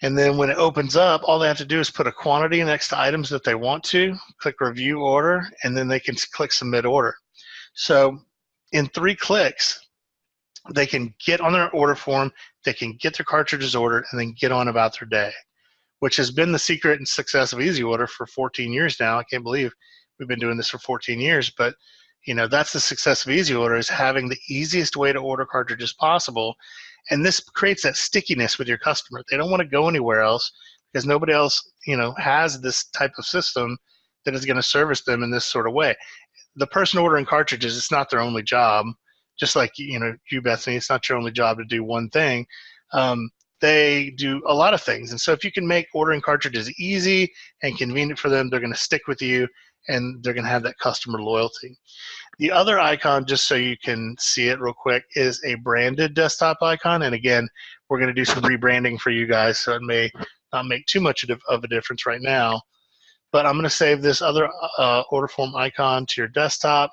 and then when it opens up, all they have to do is put a quantity next to items that they want to, click Review Order, and then they can click Submit Order. So in 3 clicks, they can get on their order form, they can get their cartridges ordered, and then get on about their day, which has been the secret and success of EasyOrder for 14 years now. I can't believe we've been doing this for 14 years, but that's the success of EasyOrder, is having the easiest way to order cartridges possible. And this creates that stickiness with your customer. They don't want to go anywhere else because nobody else, has this type of system that is going to service them in this sort of way. The person ordering cartridges, it's not their only job. Just like, you, Bethany, it's not your only job to do one thing. They do a lot of things. And so if you can make ordering cartridges easy and convenient for them, they're going to stick with you and they're going to have that customer loyalty. The other icon, just so you can see it real quick, is a branded desktop icon. And again, we're going to do some rebranding for you guys, so it may not make too much of a difference right now. But I'm going to save this other order form icon to your desktop.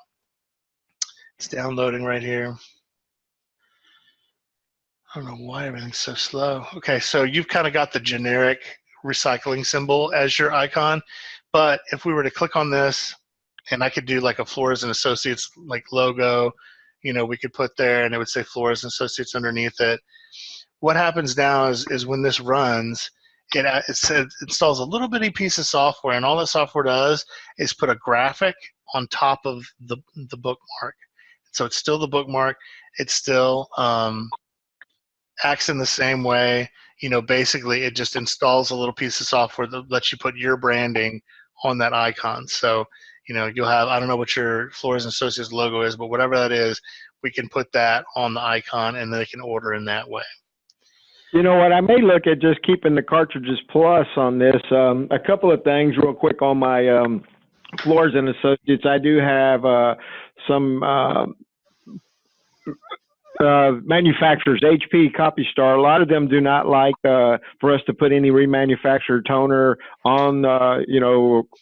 It's downloading right here. I don't know why everything's so slow. Okay, so you've kind of got the generic recycling symbol as your icon. But if we were to click on this, and I could do like a Flores and Associates like logo, we could put there, and it would say Flores and Associates underneath it. What happens now is when this runs, it installs a little bitty piece of software, and all that software does is put a graphic on top of the bookmark. So it's still the bookmark. It still acts in the same way. Basically, it just installs a little piece of software that lets you put your branding on that icon. So, you'll have, I don't know what your Flores and Associates logo is, but whatever that is, we can put that on the icon, and they can order in that way. You know what? I may look at just keeping the Cartridges Plus on this. A couple of things real quick on my Flores and Associates. I do have some manufacturers, HP, CopyStar. A lot of them do not like for us to put any remanufactured toner on,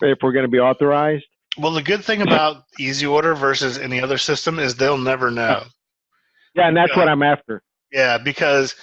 if we're going to be authorized. Well, the good thing about EasyOrder versus any other system is they'll never know. Yeah, and that's what I'm after. Yeah, because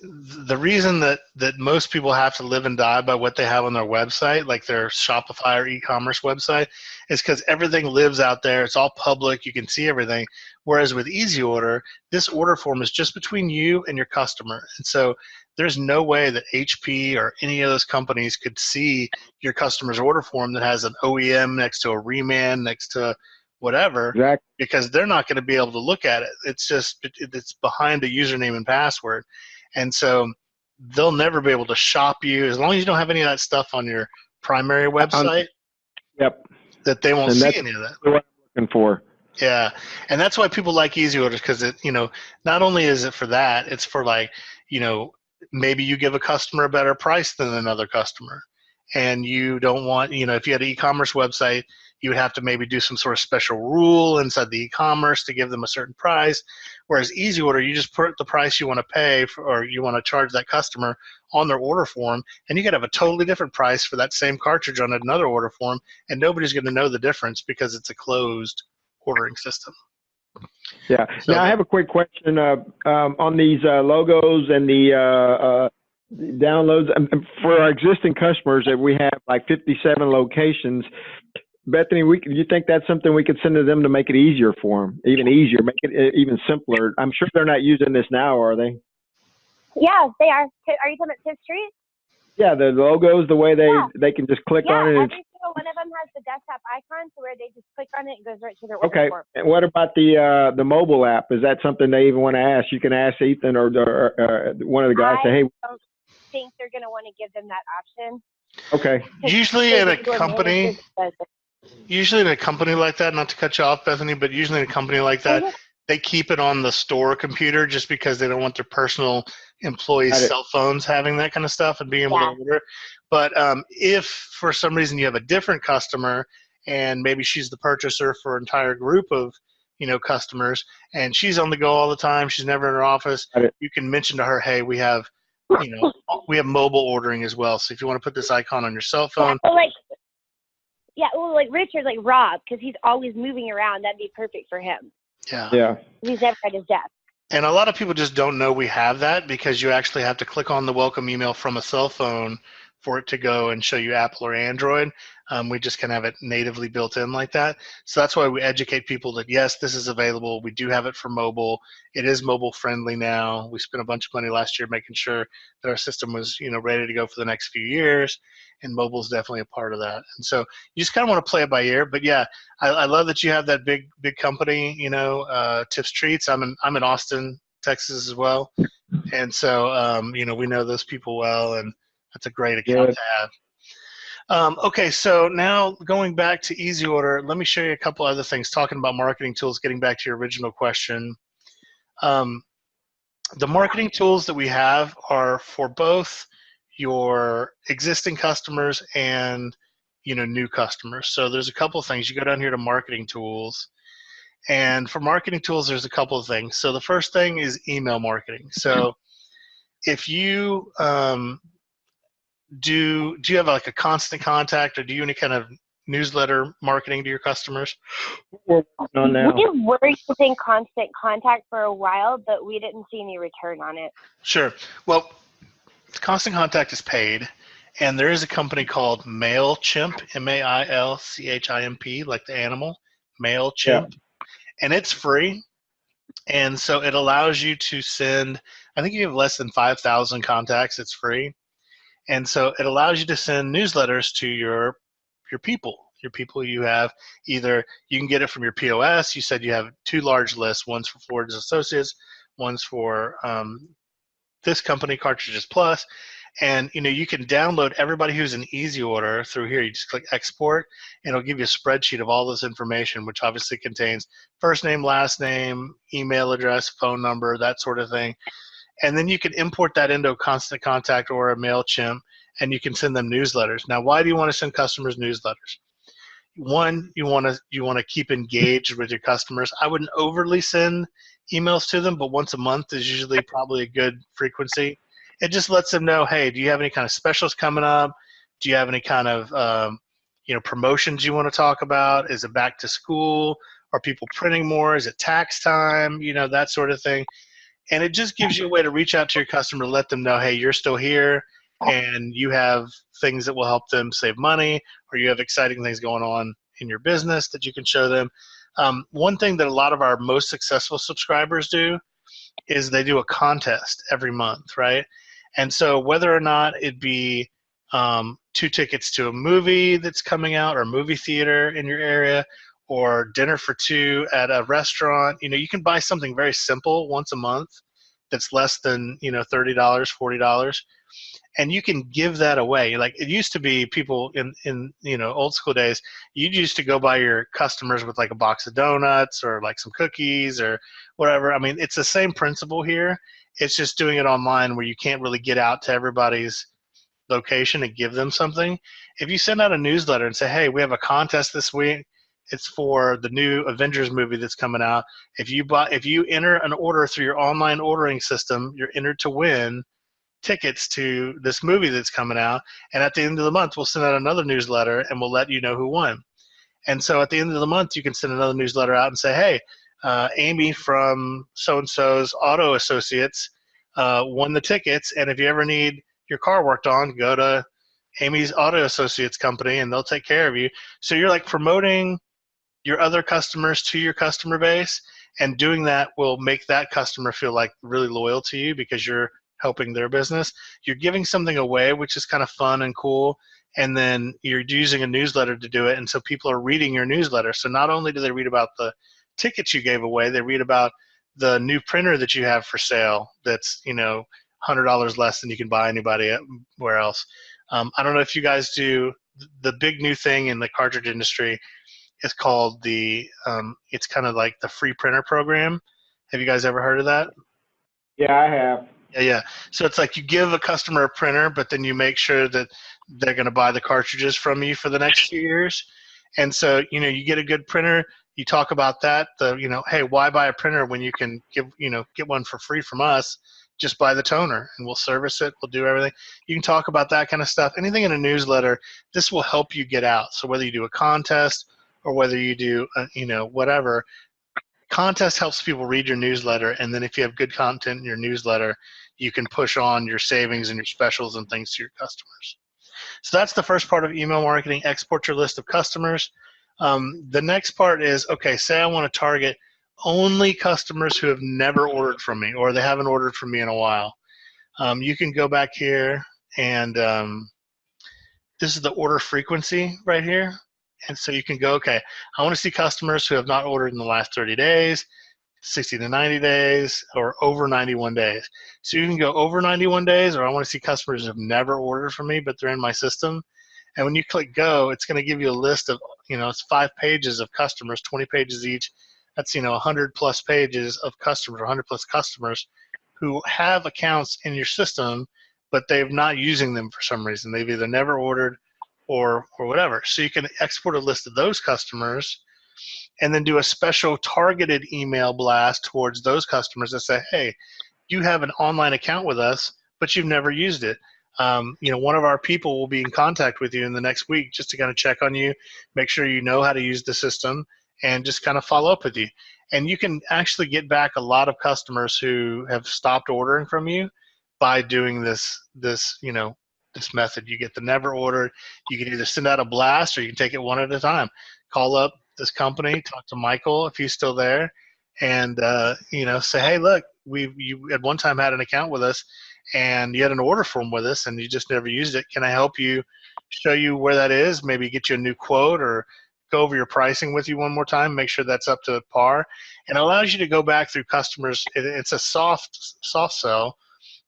the reason that most people have to live and die by what they have on their website, like their Shopify or e-commerce website, is because everything lives out there. It's all public. You can see everything. Whereas with EasyOrder, this order form is just between you and your customer. And so there's no way that HP or any of those companies could see your customer's order form that has an OEM next to a Reman next to whatever, exactly, because they're not going to be able to look at it. It's behind a username and password. And so they'll never be able to shop you as long as you don't have any of that stuff on your primary website. Yep. That they won't see any of that. What I'm looking for. Yeah, and that's why people like EasyOrder, because it, not only is it for that, it's for maybe you give a customer a better price than another customer, and you don't want, if you had an e-commerce website, you would have to maybe do some sort of special rule inside the e-commerce to give them a certain price. Whereas EasyOrder, you just put the price you want to pay for, or you want to charge that customer on their order form, and you could have a totally different price for that same cartridge on another order form, and nobody's going to know the difference because it's a closed ordering system. Yeah. So, now I have a quick question on these logos and the downloads for our existing customers that we have like 57 locations. Bethany, you think that's something we could send to them to make it easier for them, even easier, make it even simpler? I'm sure they're not using this now, are they? Yeah, they are. Are you talking about Fifth Street? Yeah, the logos, the way they can just click on it. Yeah, every single one of them has the desktop icon, so where they just click on it, it goes right to their order form. And what about the mobile app? Is that something they even want to ask? You can ask Ethan or one of the guys. Say, hey. I don't think they're going to want to give them that option. Okay. Usually in a company like that, not to cut you off, Bethany, but usually in a company like that, they keep it on the store computer just because they don't want their personal employees' cell phones having that kind of stuff and being able to order. But if for some reason you have a different customer and maybe she's the purchaser for an entire group of, customers, and she's on the go all the time. She's never in her office. You can mention to her, hey, we have mobile ordering as well. So if you want to put this icon on your cell phone. Like Richard, like Rob, because he's always moving around. That'd be perfect for him. Yeah. He's never at his desk. And a lot of people just don't know we have that, because you actually have to click on the welcome email from a cell phone for it to go and show you Apple or Android. We just can have it natively built in like that. So that's why we educate people that, yes, this is available. We do have it for mobile. It is mobile friendly now. We spent a bunch of money last year making sure that our system was, ready to go for the next few years, and mobile is definitely a part of that. And so you just kind of want to play it by ear. But yeah, I love that you have that big company, Tips Treats. I'm in Austin, Texas as well. And so, we know those people well, and that's a great account to have. Okay, so now going back to EasyOrder, let me show you a couple other things, talking about marketing tools, getting back to your original question. The marketing tools that we have are for both your existing customers and new customers. So there's a couple of things. You go down here to marketing tools, and for marketing tools there's a couple of things. So the first thing is email marketing. So if you do you have like a constant contact, or do you any kind of newsletter marketing to your customers? We were using constant contact for a while, but we didn't see any return on it. Sure. Well, constant contact is paid, and there is a company called MailChimp, MailChimp, like the animal, MailChimp, and it's free. And so it allows you to send, I think you have less than 5,000 contacts, it's free. And so it allows you to send newsletters to your people you have. Either you can get it from your POS. You said you have 2 large lists. One's for Flores and Associates. One's for this company, Cartridges Plus. And you can download everybody who's an EasyOrder through here. You just click export, and it'll give you a spreadsheet of all this information, which obviously contains first name, last name, email address, phone number, that sort of thing. And then you can import that into a constant contact or a MailChimp, and you can send them newsletters. Now, why do you want to send customers newsletters? One, you want to keep engaged with your customers. I wouldn't overly send emails to them, but once a month is usually probably a good frequency. It just lets them know, hey, do you have any kind of specials coming up? Do you have any kind of promotions you want to talk about? Is it back to school? Are people printing more? Is it tax time? That sort of thing. And it just gives you a way to reach out to your customer, let them know, hey, you're still here, and you have things that will help them save money, or you have exciting things going on in your business that you can show them. One thing that a lot of our most successful subscribers do is they do a contest every month, right? And so whether or not it be 2 tickets to a movie that's coming out, or a movie theater in your area, or dinner for 2 at a restaurant, you can buy something very simple once a month that's less than $30, $40, and you can give that away. Like it used to be, people in old school days, you used to go by your customers with like a box of donuts or like some cookies or whatever. I mean, it's the same principle here. It's just doing it online, where you can't really get out to everybody's location and give them something. If you send out a newsletter and say, hey, we have a contest this week, it's for the new Avengers movie that's coming out. If you enter an order through your online ordering system, you're entered to win tickets to this movie that's coming out. And at the end of the month, we'll send out another newsletter, and we'll let you know who won. And so at the end of the month, you can send another newsletter out and say, hey, Amy from so-and-so's Auto Associates won the tickets, and if you ever need your car worked on, go to Amy's Auto Associates company, and they'll take care of you. So you're like promoting your other customers to your customer base, and doing that will make that customer feel like really loyal to you because you're helping their business. You're giving something away, which is kind of fun and cool, and then you're using a newsletter to do it, and so people are reading your newsletter. So not only do they read about the tickets you gave away, they read about the new printer that you have for sale that's $100 less than you can buy anywhere else. I don't know if you guys do the big new thing in the cartridge industry. It's called it's kind of like the free printer program. Have you guys ever heard of that? Yeah, I have. Yeah. So it's like you give a customer a printer, but then you make sure that they're going to buy the cartridges from you for the next few years. And so, you get a good printer, you talk about that, hey, why buy a printer when you can get one for free from us? Just buy the toner and we'll service it. We'll do everything. You can talk about that kind of stuff. Anything in a newsletter, this will help you get out. So whether you do a contest or whether you do, whatever, contest helps people read your newsletter. And then if you have good content in your newsletter, you can push on your savings and your specials and things to your customers. So that's the first part of email marketing, export your list of customers. The next part is, okay, say I want to target only customers who have never ordered from me or they haven't ordered from me in a while. You can go back here and this is the order frequency right here. And so you can go, okay, I want to see customers who have not ordered in the last 30 days, 60 to 90 days, or over 91 days. So you can go over 91 days, or I want to see customers who have never ordered from me, but they're in my system. And when you click go, it's going to give you a list of, it's 5 pages of customers, 20 pages each. That's, 100 plus pages of customers, 100 plus customers who have accounts in your system, but they're not using them for some reason. They've either never ordered or whatever. So you can export a list of those customers and then do a special targeted email blast towards those customers that say, hey, you have an online account with us, but you've never used it. One of our people will be in contact with you in the next week just to kind of check on you, make sure you know how to use the system, and just kind of follow up with you. And you can actually get back a lot of customers who have stopped ordering from you by doing this method. You get the never ordered. You can either send out a blast or you can take it one at a time. Call up this company, talk to Michael if he's still there, and say, hey, look, you at one time had an account with us and you had an order form with us and you just never used it. Can I help you, show you where that is, maybe get you a new quote or go over your pricing with you one more time, make sure that's up to par. And it allows you to go back through customers. It's a soft sell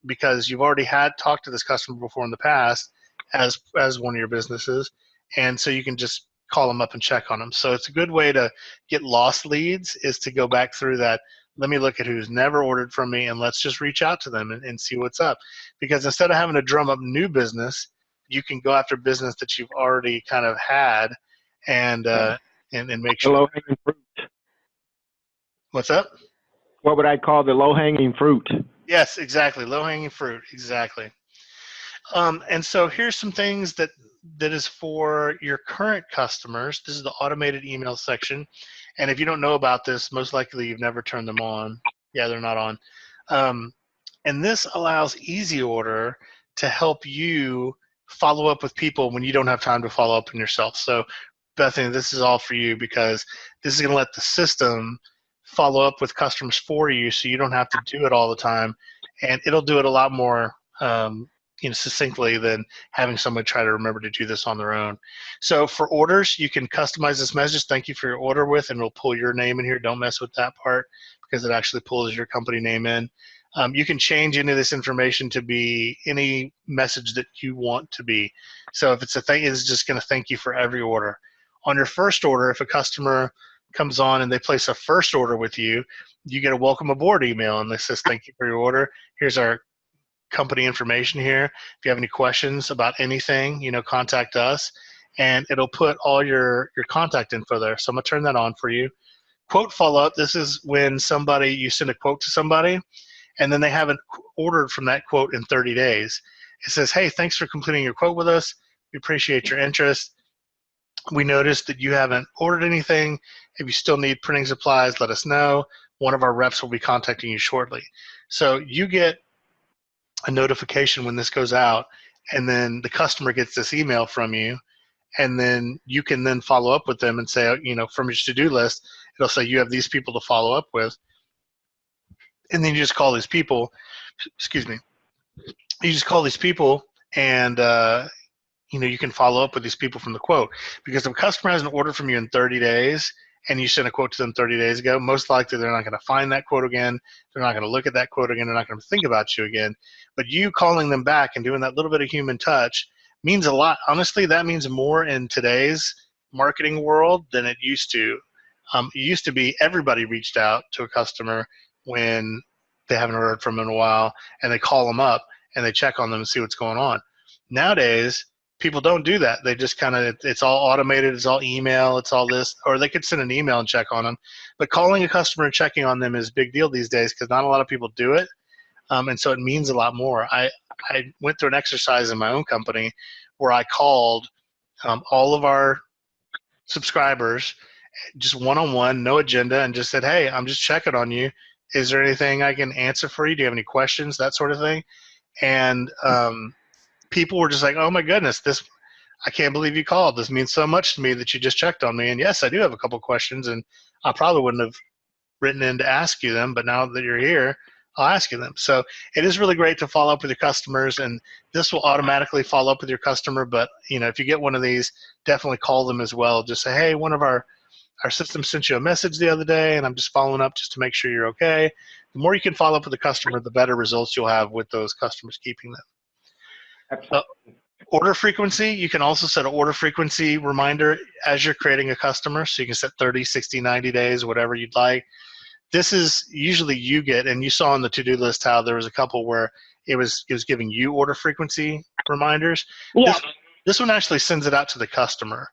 because you've already talked to this customer before in the past as one of your businesses. And so you can just call them up and check on them. So it's a good way to get lost leads is to go back through that. Let me look at who's never ordered from me and let's just reach out to them and see what's up. Because instead of having to drum up new business, you can go after business that you've already kind of had and make sure. Low-hanging fruit. What's up? What would I call the low-hanging fruit? Yes, exactly. Low-hanging fruit. Exactly. And so here's some things that is for your current customers. This is the automated email section. And if you don't know about this, most likely you've never turned them on. Yeah, they're not on. And this allows EasyOrder to help you follow up with people when you don't have time to follow up on yourself. So Bethany, this is all for you because this is going to let the system follow up with customers for you so you don't have to do it all the time. And it'll do it a lot more succinctly than having somebody try to remember to do this on their own. So for orders, you can customize this message, thank you for your order with, and it'll pull your name in here. Don't mess with that part because it actually pulls your company name in. You can change any of this information to be any message that you want to be. So if it's it's just going to thank you for every order. On your first order, if a customer comes on and they place a first order with you, you get a welcome aboard email and this says thank you for your order. Here's our company information here. If you have any questions about anything, contact us, and it'll put all your contact info there. So I'm gonna turn that on for you. Quote follow-up. This is when you send a quote to somebody and then they haven't ordered from that quote in 30 days. It says, hey, thanks for completing your quote with us. We appreciate your interest. We noticed that you haven't ordered anything. If you still need printing supplies, let us know. One of our reps will be contacting you shortly. So you get a notification when this goes out, and then the customer gets this email from you, and then you can then follow up with them and say, from your to-do list, it'll say you have these people to follow up with. And then you just call these people, excuse me, you just call these people and you can follow up with these people from the quote. Because if a customer hasn't ordered from you in 30 days and you sent a quote to them 30 days ago, most likely they're not going to find that quote again. They're not going to look at that quote again. They're not going to think about you again. But you calling them back and doing that little bit of human touch means a lot. Honestly, that means more in today's marketing world than it used to. It used to be everybody reached out to a customer when they haven't ordered from them in a while, and they call them up and they check on them and see what's going on. Nowadays, people don't do that. They just kind of, it's all automated, it's all email, it's all this, or they could send an email and check on them. But calling a customer and checking on them is a big deal these days because not a lot of people do it. And so it means a lot more. I went through an exercise in my own company where I called all of our subscribers just one-on-one, no agenda, and just said, hey, I'm just checking on you. Is there anything I can answer for you? Do you have any questions? That sort of thing. And people were just like, oh my goodness, I can't believe you called. This means so much to me that you just checked on me. And yes, I do have a couple questions, and I probably wouldn't have written in to ask you them, but now that you're here, I'll ask you them. So it is really great to follow up with your customers, and this will automatically follow up with your customer. But if you get one of these, definitely call them as well. Just say, hey, one of our system sent you a message the other day, and I'm just following up just to make sure you're okay. The more you can follow up with the customer, the better results you'll have with those customers keeping them. Absolutely. Order frequency, you can also set an order frequency reminder as you're creating a customer. So you can set 30, 60, 90 days, whatever you'd like. This is usually you get, and you saw on the to-do list how there was a couple where it was giving you order frequency reminders. Yeah. This one actually sends it out to the customer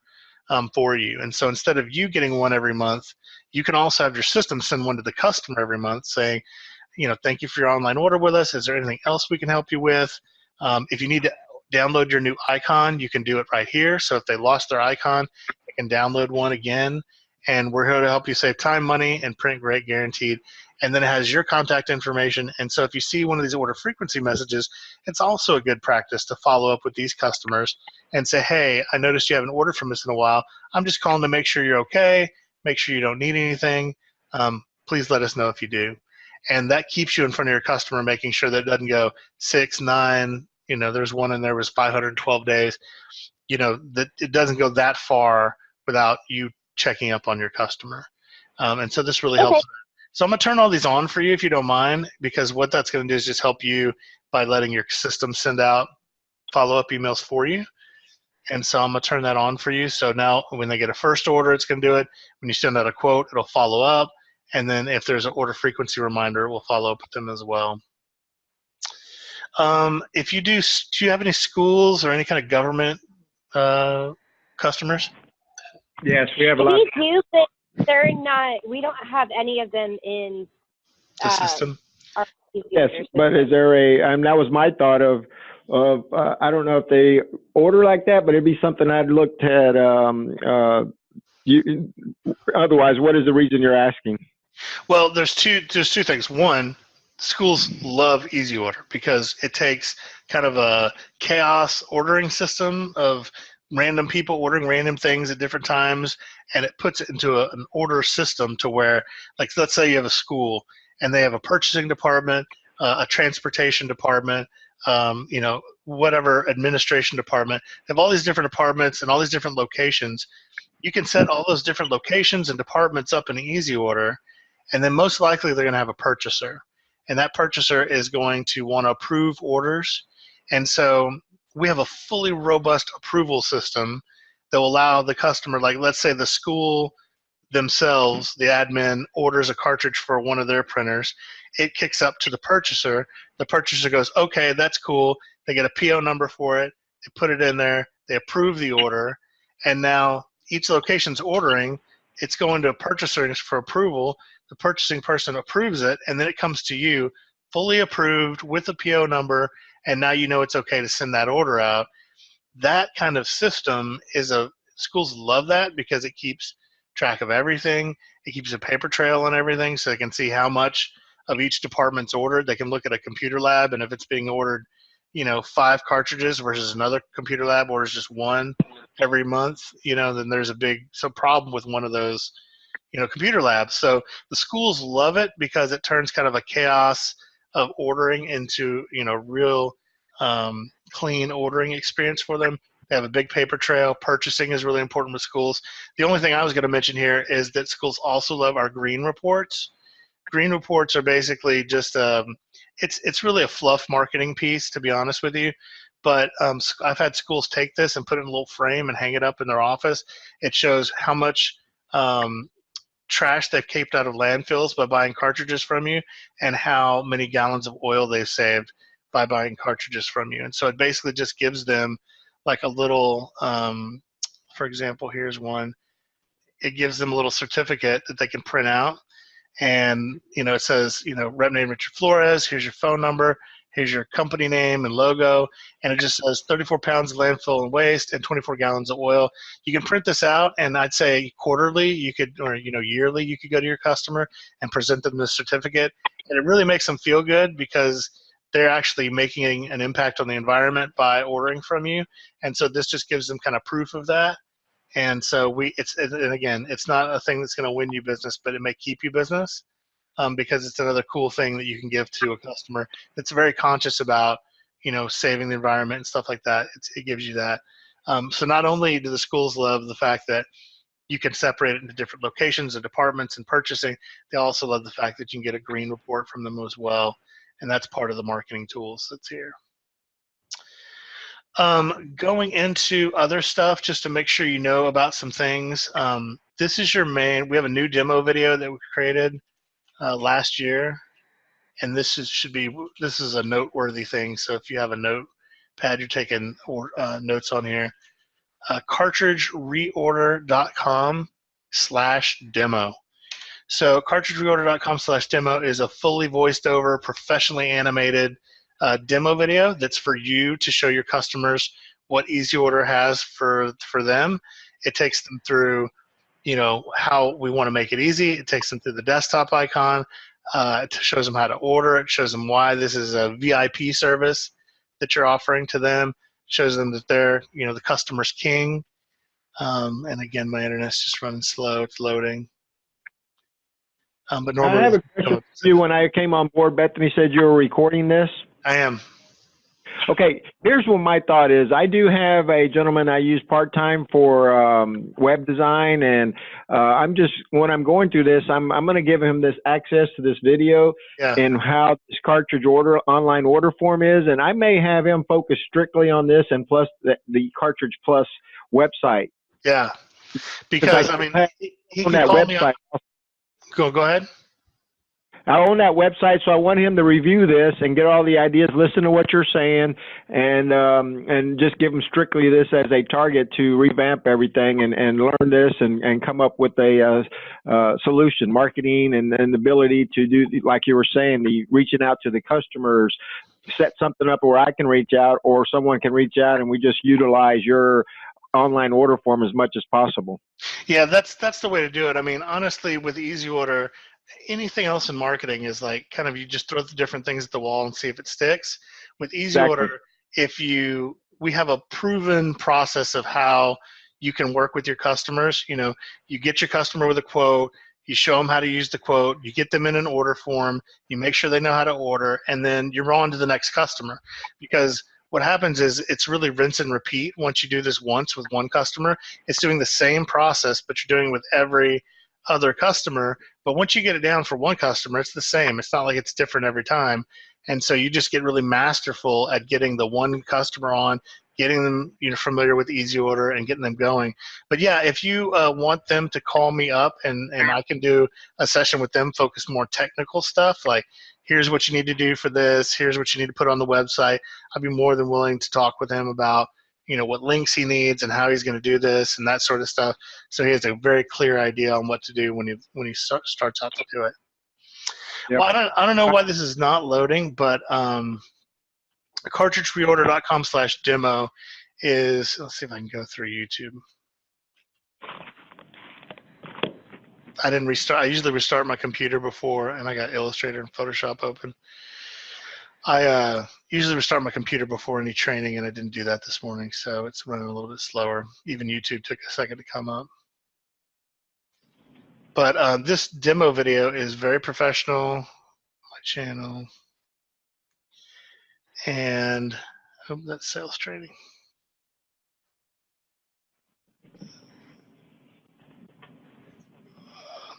for you. And so instead of you getting one every month, you can also have your system send one to the customer every month saying, thank you for your online order with us. Is there anything else we can help you with? If you need to download your new icon, you can do it right here. So if they lost their icon, they can download one again. And we're here to help you save time, money, and print great guaranteed. And then it has your contact information. And so if you see one of these order frequency messages, it's also a good practice to follow up with these customers and say, hey, I noticed you haven't ordered from us in a while. I'm just calling to make sure you're okay, make sure you don't need anything. Please let us know if you do. And that keeps you in front of your customer, making sure that it doesn't go 6, 9, there's one in there was 512 days, that it doesn't go that far without you checking up on your customer. And so this really helps. So I'm going to turn all these on for you if you don't mind, because what that's going to do is just help you by letting your system send out follow-up emails for you. And so I'm going to turn that on for you. So now when they get a first order, it's going to do it. When you send out a quote, it'll follow up. And then if there's an order frequency reminder, we'll follow up with them as well. If you do you have any schools or any kind of government customers? Yes, we have a lot. We do, but they're not. We don't have any of them in the system. Our yes, but is there that was my thought of I don't know if they order like that, but it'd be something I'd looked at. Otherwise, what is the reason you're asking? Well, there's two things. One, schools love EasyOrder because it takes kind of a chaos ordering system of random people ordering random things at different times, and it puts it into an order system to where, like, let's say you have a school and they have a purchasing department, a transportation department, whatever administration department. They have all these different departments and all these different locations. You can set all those different locations and departments up in EasyOrder, and then most likely they're going to have a purchaser. And that purchaser is going to want to approve orders. And so we have a fully robust approval system that will allow the customer, like let's say the school themselves, the admin orders a cartridge for one of their printers. It kicks up to the purchaser. The purchaser goes, okay, that's cool. They get a PO number for it. They put it in there. They approve the order. And now each location's ordering. It's going to a purchaser for approval. The purchasing person approves it, and then it comes to you fully approved with a PO number, and now you know it's okay to send that order out. That kind of system schools love that because it keeps track of everything. It keeps a paper trail on everything so they can see how much of each department's ordered. They can look at a computer lab, and if it's being ordered, 5 cartridges versus another computer lab orders just 1 every month, then there's a problem with one of those, computer labs. So the schools love it because it turns kind of a chaos of ordering into, real clean ordering experience for them. They have a big paper trail. Purchasing is really important with schools. The only thing I was going to mention here is that schools also love our green reports. Green reports are basically just it's really a fluff marketing piece, to be honest with you. But I've had schools take this and put it in a little frame and hang it up in their office. It shows how much trash they've kept out of landfills by buying cartridges from you, and how many gallons of oil they've saved by buying cartridges from you. And so it basically just gives them like a little, for example, here's one. It gives them a little certificate that they can print out. And, it says, rep name Richard Flores, here's your phone number, here's your company name and logo, and it just says 34 pounds of landfill and waste and 24 gallons of oil. You can print this out, and I'd say quarterly you could, or yearly you could go to your customer and present them this certificate, and it really makes them feel good because they're actually making an impact on the environment by ordering from you, and so this just gives them kind of proof of that. And so and again, it's not a thing that's going to win you business, but it may keep you business, because it's another cool thing that you can give to a customer that's very conscious about, saving the environment and stuff like that. It gives you that. So not only do the schools love the fact that you can separate it into different locations and departments and purchasing, they also love the fact that you can get a green report from them as well. And that's part of the marketing tools that's here. Going into other stuff, just to make sure you know about some things. This is your main. We have a new demo video that we created last year, and this is a noteworthy thing. So if you have a notepad, you're taking notes on here. CartridgeReorder.com/demo. So CartridgeReorder.com/demo is a fully voiced over, professionally animated demo video that's for you to show your customers what EasyOrder has for them. It takes them through, how we want to make it easy. It takes them through the desktop icon. It shows them how to order. It shows them why this is a VIP service that you're offering to them. It shows them that they're, the customer's king. And again, my internet's just running slow. It's loading. But normally, I have a question for you. When I came on board, Bethany said you were recording this. I am. Okay, here's what my thought is. I do have a gentleman I use part-time for web design, and when I'm going through this, I'm going to give him this access to this video and how this cartridge online order form is, and I may have him focus strictly on this and plus the Cartridge Plus website. Yeah, because he can call me up. Go ahead. I own that website, so I want him to review this and get all the ideas, listen to what you're saying, and just give him strictly this as a target to revamp everything and learn this and come up with a solution, marketing and the ability to do, like you were saying, the reaching out to the customers, set something up where I can reach out or someone can reach out, and we just utilize your online order form as much as possible. Yeah, that's the way to do it. I mean, honestly, with EasyOrder, anything else in marketing is like kind of you just throw the different things at the wall and see if it sticks. With EasyOrder, we have a proven process of how you can work with your customers. You get your customer with a quote, you show them how to use the quote, you get them in an order form, you make sure they know how to order, and then you're on to the next customer. Because what happens is it's really rinse and repeat. Once you do this once with one customer, it's doing the same process, but you're doing it with every other customer. But once you get it down for one customer, it's the same. It's not like it's different every time. And so you just get really masterful at getting the one customer on, getting them familiar with EasyOrder and getting them going. But yeah, if you want them to call me up and I can do a session with them, focus more technical stuff, like here's what you need to do for this, here's what you need to put on the website, I'd be more than willing to talk with him about what links he needs and how he's going to do this and that sort of stuff. So he has a very clear idea on what to do when he starts out to do it. Yep. Well, I don't know why this is not loading, but CartridgeReorder.com/demo is, let's see if I can go through YouTube. I didn't restart. I usually restart my computer before, and I got Illustrator and Photoshop open. I usually restart my computer before any training, and I didn't do that this morning, so it's running a little bit slower. Even YouTube took a second to come up. But this demo video is very professional. My channel. And that's sales training.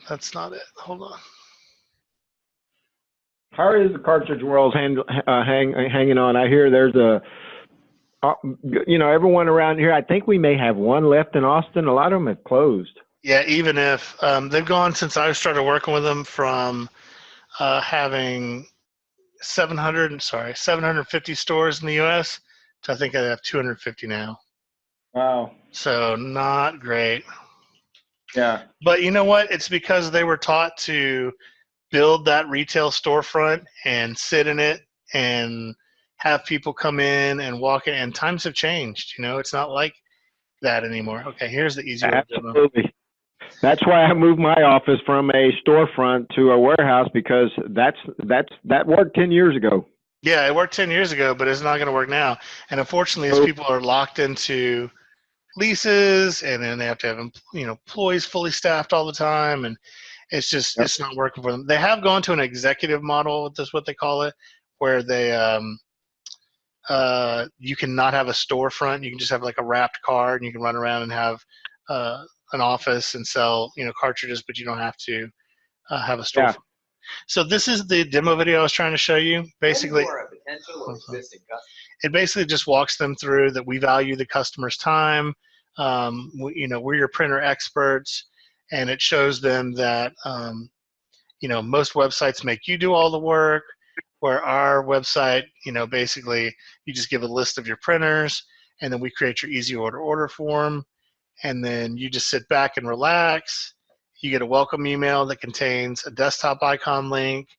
That's not it. Hold on. How is the cartridge world hanging on? I hear there's everyone around here, I think we may have one left in Austin. A lot of them have closed. Yeah, even if they've gone since I started working with them from having 750 stores in the U.S. to I think I have 250 now. Wow. So not great. Yeah. But you know what? It's because they were taught to build that retail storefront and sit in it and have people come in and walk in. And times have changed. You know, it's not like that anymore. Okay, here's the EasyOrder demo. Absolutely. That's why I moved my office from a storefront to a warehouse, because that worked 10 years ago. Yeah, it worked 10 years ago, but it's not going to work now. And unfortunately, as people are locked into leases, and then they have to have employees fully staffed all the time, and it's just it's not working for them. They have gone to an executive model, that's what they call it, where they you can not have a storefront. You can just have like a wrapped card, and you can run around and have an office and sell cartridges, but you don't have to have a storefront. So this is the demo video I was trying to show you. Basically, it basically just walks them through that we value the customer's time. We're your printer experts, and it shows them that most websites make you do all the work, where our website, basically you just give a list of your printers, and then we create your EasyOrder order form, and then you just sit back and relax. You get a welcome email that contains a desktop icon link,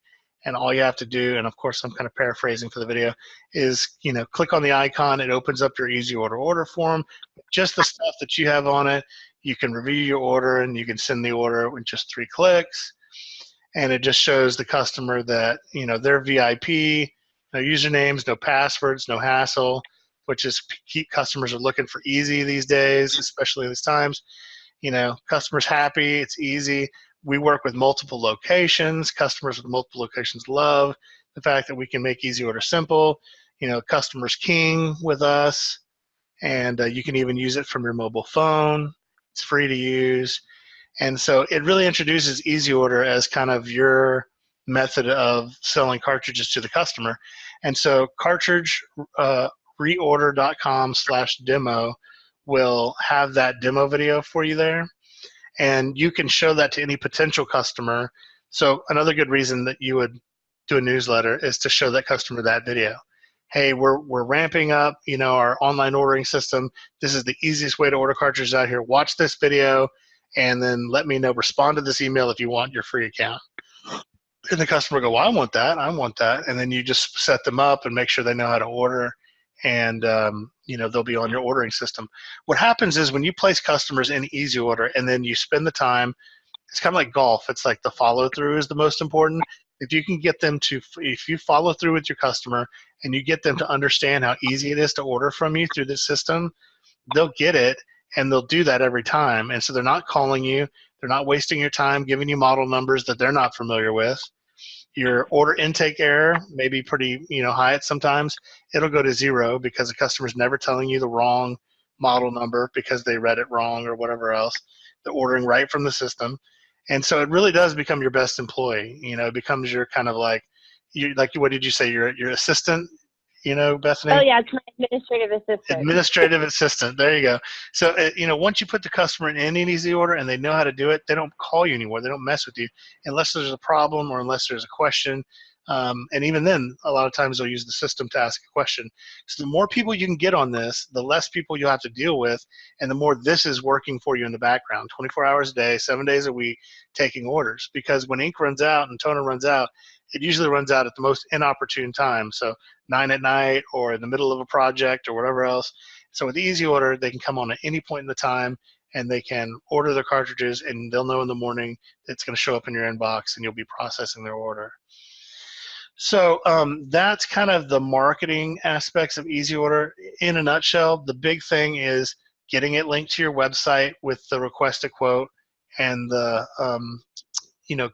and all you have to do, and of course I'm kind of paraphrasing for the video, is click on the icon. It opens up your EasyOrder order form, just the stuff that you have on it. You can review your order, and you can send the order with just 3 clicks, and it just shows the customer that they're VIP, no usernames, no passwords, no hassle, which is customers are looking for easy these days, especially these times. Customers happy, it's easy. We work with multiple locations. Customers with multiple locations love the fact that we can make EasyOrder simple. Customers king with us, and you can even use it from your mobile phone. It's free to use. And so it really introduces EasyOrder as kind of your method of selling cartridges to the customer. And so reorder.com/demo will have that demo video for you there, and you can show that to any potential customer. So another good reason that you would do a newsletter is to show that customer that video. Hey, we're ramping up our online ordering system. This is the easiest way to order cartridges out here. Watch this video, and then let me know. Respond to this email if you want your free account. And the customer will go, well, I want that, and then you just set them up and make sure they know how to order, and they'll be on your ordering system. What happens is when you place customers in EasyOrder and then you spend the time, it's kind of like golf. It's like the follow through is the most important. If you can get them to, if you follow through with your customer and you get them to understand how easy it is to order from you through the system, they'll get it, and they'll do that every time. And so they're not calling you, they're not wasting your time giving you model numbers that they're not familiar with. Your order intake error may be pretty high at sometimes. It'll go to 0 because the customer's never telling you the wrong model number because they read it wrong or whatever else. They're ordering right from the system. And so it really does become your best employee. It becomes your kind of like what did you say, your assistant, Bethany? Oh yeah, it's my administrative assistant. Administrative assistant. There you go. So once you put the customer in an EasyOrder and they know how to do it, they don't call you anymore. They don't mess with you unless there's a problem or unless there's a question. And even then, a lot of times they'll use the system to ask a question. So the more people you can get on this, the less people you'll have to deal with, and the more this is working for you in the background, 24 hours a day, 7 days a week, taking orders. Because when ink runs out and toner runs out, it usually runs out at the most inopportune time. So 9 at night or in the middle of a project or whatever else. So with EasyOrder, they can come on at any point in the time, and they can order their cartridges, and they'll know in the morning it's going to show up in your inbox, and you'll be processing their order. So that's kind of the marketing aspects of EasyOrder. In a nutshell, the big thing is getting it linked to your website with the request a quote and the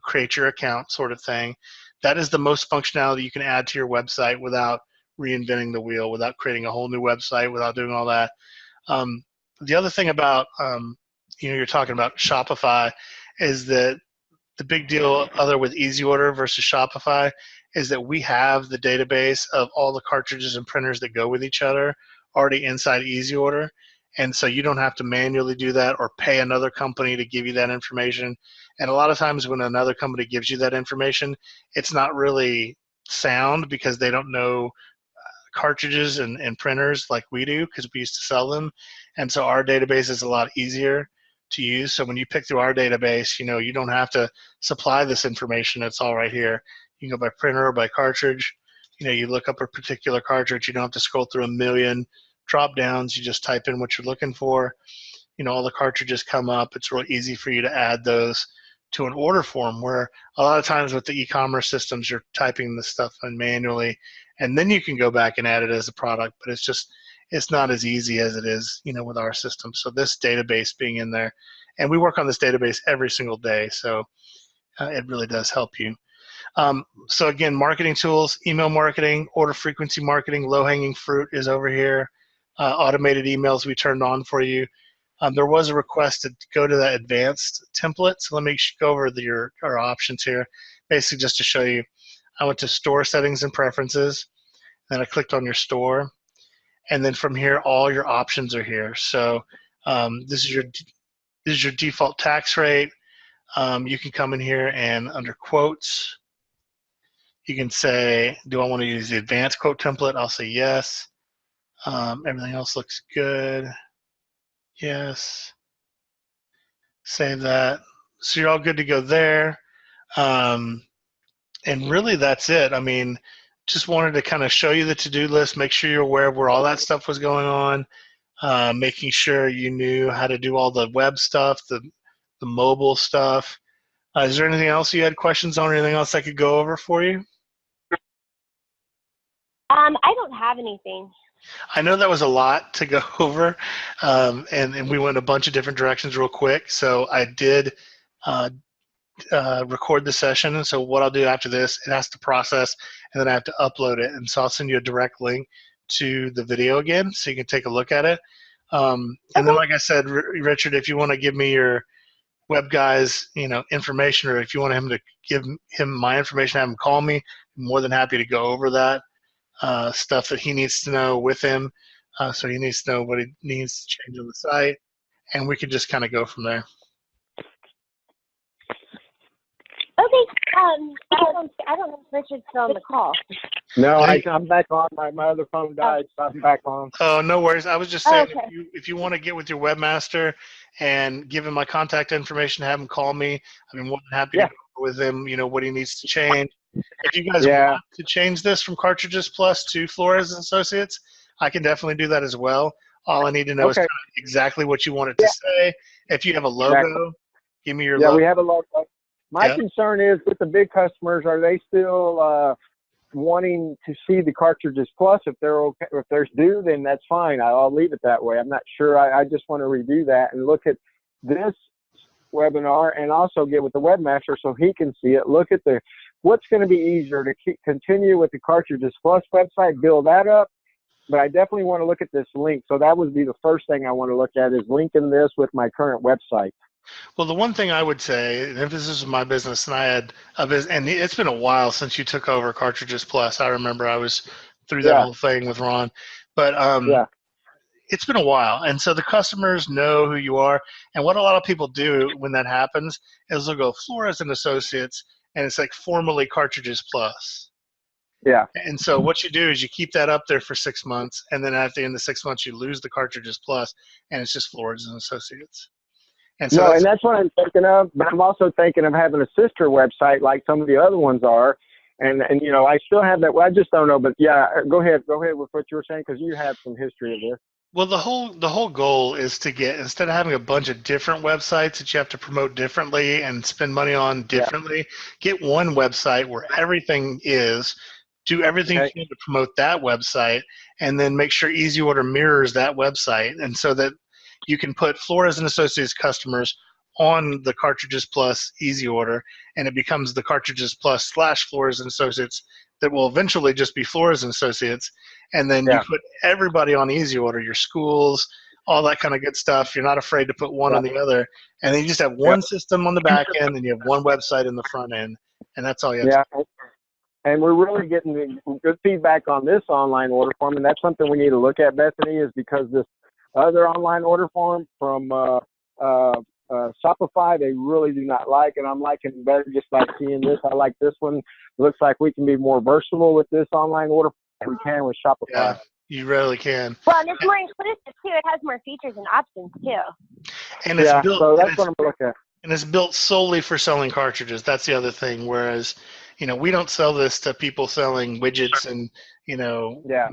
create your account sort of thing. That is the most functionality you can add to your website without reinventing the wheel, without creating a whole new website, without doing all that. The other thing about, you're talking about Shopify, is that the big deal other with EasyOrder versus Shopify is that we have the database of all the cartridges and printers that go with each other already inside EasyOrder. And so you don't have to manually do that or pay another company to give you that information. And a lot of times when another company gives you that information, it's not really sound because they don't know cartridges and printers like we do because we used to sell them. And so our database is a lot easier to use. So when you pick through our database, you don't have to supply this information. It's all right here. You can go by printer or by cartridge. You look up a particular cartridge. You don't have to scroll through a million drop downs. You just type in what you're looking for. All the cartridges come up. It's real easy for you to add those to an order form, where a lot of times with the e-commerce systems, you're typing the stuff in manually, and then you can go back and add it as a product, but it's not as easy as it is, with our system. So this database being in there, and we work on this database every single day, so it really does help you. So again, marketing tools, email marketing, order frequency marketing, low-hanging fruit is over here. Automated emails we turned on for you. There was a request to go to the advanced template, so let me go over our options here. Basically, just to show you, I went to store settings and preferences, then I clicked on your store, and then from here, all your options are here. So this is your default tax rate. You can come in here and under quotes, you can say, do I want to use the advanced quote template? I'll say yes. Everything else looks good. Yes. Save that. So you're all good to go there. And really that's it. I mean, just wanted to kind of show you the to-do list, make sure you're aware of where all that stuff was going on, making sure you knew how to do all the web stuff, the mobile stuff. Is there anything else you had questions on, or anything else I could go over for you? I don't have anything. I know that was a lot to go over, and we went a bunch of different directions real quick. So I did record the session, and so what I'll do after this, it has to process, and then I have to upload it. And so I'll send you a direct link to the video again, so you can take a look at it. And then, like I said, Richard, if you want to give me your web guy's information, or if you want him to give him my information, have him call me, I'm more than happy to go over that. Stuff that he needs to know with him. So he needs to know what he needs to change on the site, and we can just kind of go from there. Okay. I don't know if Richard's still on the call. No, I'm back on. My other phone died, so I'm back on. Oh, no worries. I was just saying, okay. if you want to get with your webmaster and give him my contact information, have him call me. I'm more than happy to go with him, what he needs to change. If you guys want to change this from Cartridges Plus to Flores and Associates, I can definitely do that as well. All I need to know is kind of exactly what you want it to say. If you have a logo, give me your logo. Yeah, we have a logo. My concern is with the big customers, are they still wanting to see the Cartridges Plus? If they're okay, if they're due, then that's fine. I'll leave it that way. I'm not sure. I just want to redo that and look at this webinar and also get with the webmaster so he can see it. Look at what's going to be easier to continue with the Cartridges Plus website, build that up. But I definitely want to look at this link. So that would be the first thing I want to look at, is linking this with my current website. Well, the one thing I would say, and if this is my business, and I had and it's been a while since you took over Cartridges Plus. I remember I was through that whole thing with Ron, but it's been a while, and so the customers know who you are. And what a lot of people do when that happens is they'll go Flores and Associates, and it's like formerly Cartridges Plus. Yeah. And so what you do is you keep that up there for 6 months, and then at the end of 6 months you lose the Cartridges Plus, and it's just Flores and Associates. And so that's what I'm thinking of. But I'm also thinking of having a sister website like some of the other ones are. And I still have that. Well, I just don't know. But go ahead with what you were saying, because you have some history of this. Well, the whole goal is to get, instead of having a bunch of different websites that you have to promote differently and spend money on differently, get one website where everything is. Do everything you can to promote that website, and then make sure EasyOrder mirrors that website, and so that you can put Flores and Associates customers on the Cartridges Plus EasyOrder, and it becomes the Cartridges Plus / Flores and Associates that will eventually just be Flores and Associates. And then you put everybody on EasyOrder, your schools, all that kind of good stuff. You're not afraid to put one on the other. And then you just have one system on the back end, and you have one website in the front end. And that's all you have to do. And we're really getting good feedback on this online order form. And that's something we need to look at, Bethany, is because this other online order form from Shopify, they really do not like. And I'm liking it better just by seeing this. I like this one. It looks like we can be more versatile with this online order we can with Shopify. Yeah, you really can. Well, and it's more inclusive too. It has more features and options too. And it's built, so that's what I'm looking at. And it's built solely for selling cartridges. That's the other thing. Whereas, we don't sell this to people selling widgets and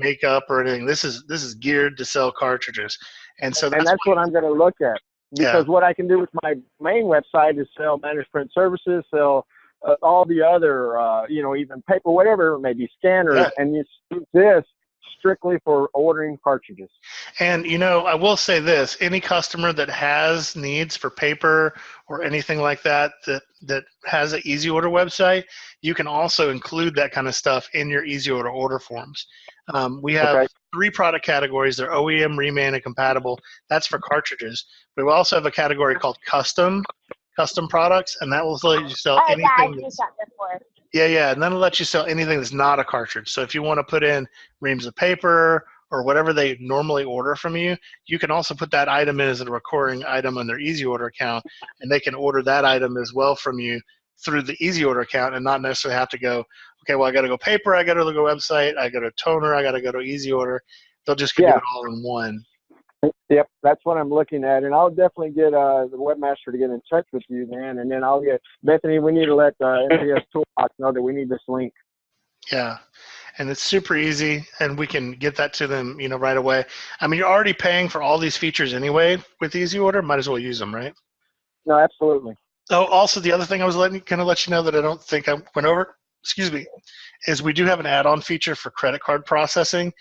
makeup or anything. This is geared to sell cartridges, and so that's what I'm going to look at. Because what I can do with my main website is sell managed print services, sell all the other, even paper, whatever it may be, scanners, and you use this strictly for ordering cartridges. And, I will say this, any customer that has needs for paper or anything like that has an EasyOrder website, you can also include that kind of stuff in your EasyOrder order forms. We have 3 product categories. They're OEM, Reman, and compatible. That's for cartridges. But we also have a category called custom products, and that will let you sell anything. Yeah, and then it'll let you sell anything that's not a cartridge. So if you want to put in reams of paper or whatever they normally order from you, you can also put that item in as a recurring item on their EasyOrder account, and they can order that item as well from you through the EasyOrder account and not necessarily have to go, okay, well, I got to go paper, I got to go website, I got to toner, I got to go to EasyOrder. They'll just do it all in one. Yep, that's what I'm looking at, and I'll definitely get the webmaster to get in touch with you then, and then I'll get Bethany. We need to let MPS Toolbox know that we need this link. Yeah, and it's super easy, and we can get that to them, right away. I mean, you're already paying for all these features anyway with EasyOrder. Might as well use them, right? No, absolutely. Oh, also the other thing I was let you know that I don't think I went over. Excuse me. Is we do have an add-on feature for credit card processing.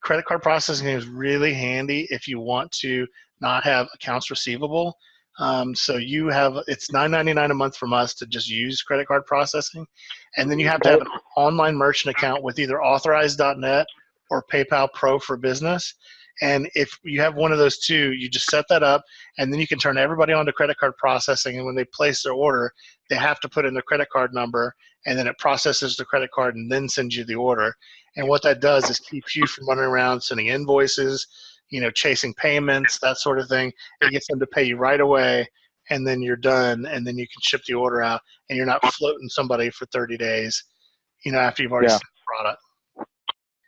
Credit card processing is really handy if you want to not have accounts receivable. So it's $9.99 a month from us to just use credit card processing, and then you have to have an online merchant account with either Authorize.net or PayPal Pro for Business. And if you have one of those two, you just set that up, and then you can turn everybody onto credit card processing. And when they place their order, they have to put in their credit card number, and then it processes the credit card and then sends you the order. And what that does is keeps you from running around sending invoices, chasing payments, that sort of thing. It gets them to pay you right away, and then you're done, and then you can ship the order out, and you're not floating somebody for 30 days, after you've already sent the product.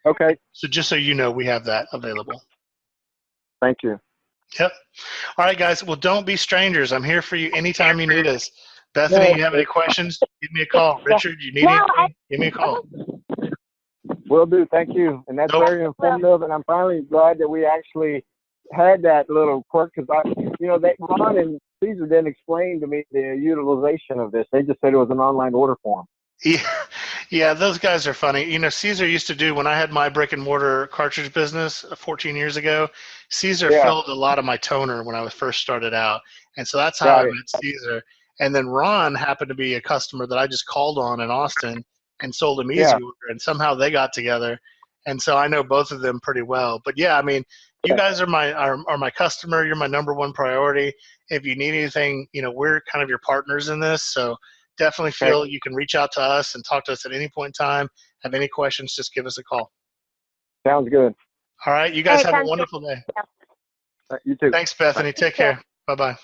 Okay. So just so you know, we have that available. Thank you. Yep. All right, guys. Well, don't be strangers. I'm here for you anytime you need us. Bethany, you have any questions? Give me a call. Richard, you need anything? Give me a call. Will do. Thank you. And that's very informative. And I'm finally glad that we actually had that little quirk because Ron and Caesar didn't explain to me the utilization of this. They just said it was an online order form. Yeah, those guys are funny. Caesar used to do, when I had my brick and mortar cartridge business 14 years ago, Caesar filled a lot of my toner when I first started out. And so that's how I met Caesar. And then Ron happened to be a customer that I just called on in Austin and sold him EasyOrder, and somehow they got together. And so I know both of them pretty well. But yeah, I mean, you guys are my customer. You're my number one priority. If you need anything, we're kind of your partners in this. So definitely feel you can reach out to us and talk to us at any point in time. Have any questions, just give us a call. Sounds good. All right. You guys have a wonderful day. You too. Thanks, Bethany. Take care. Bye-bye.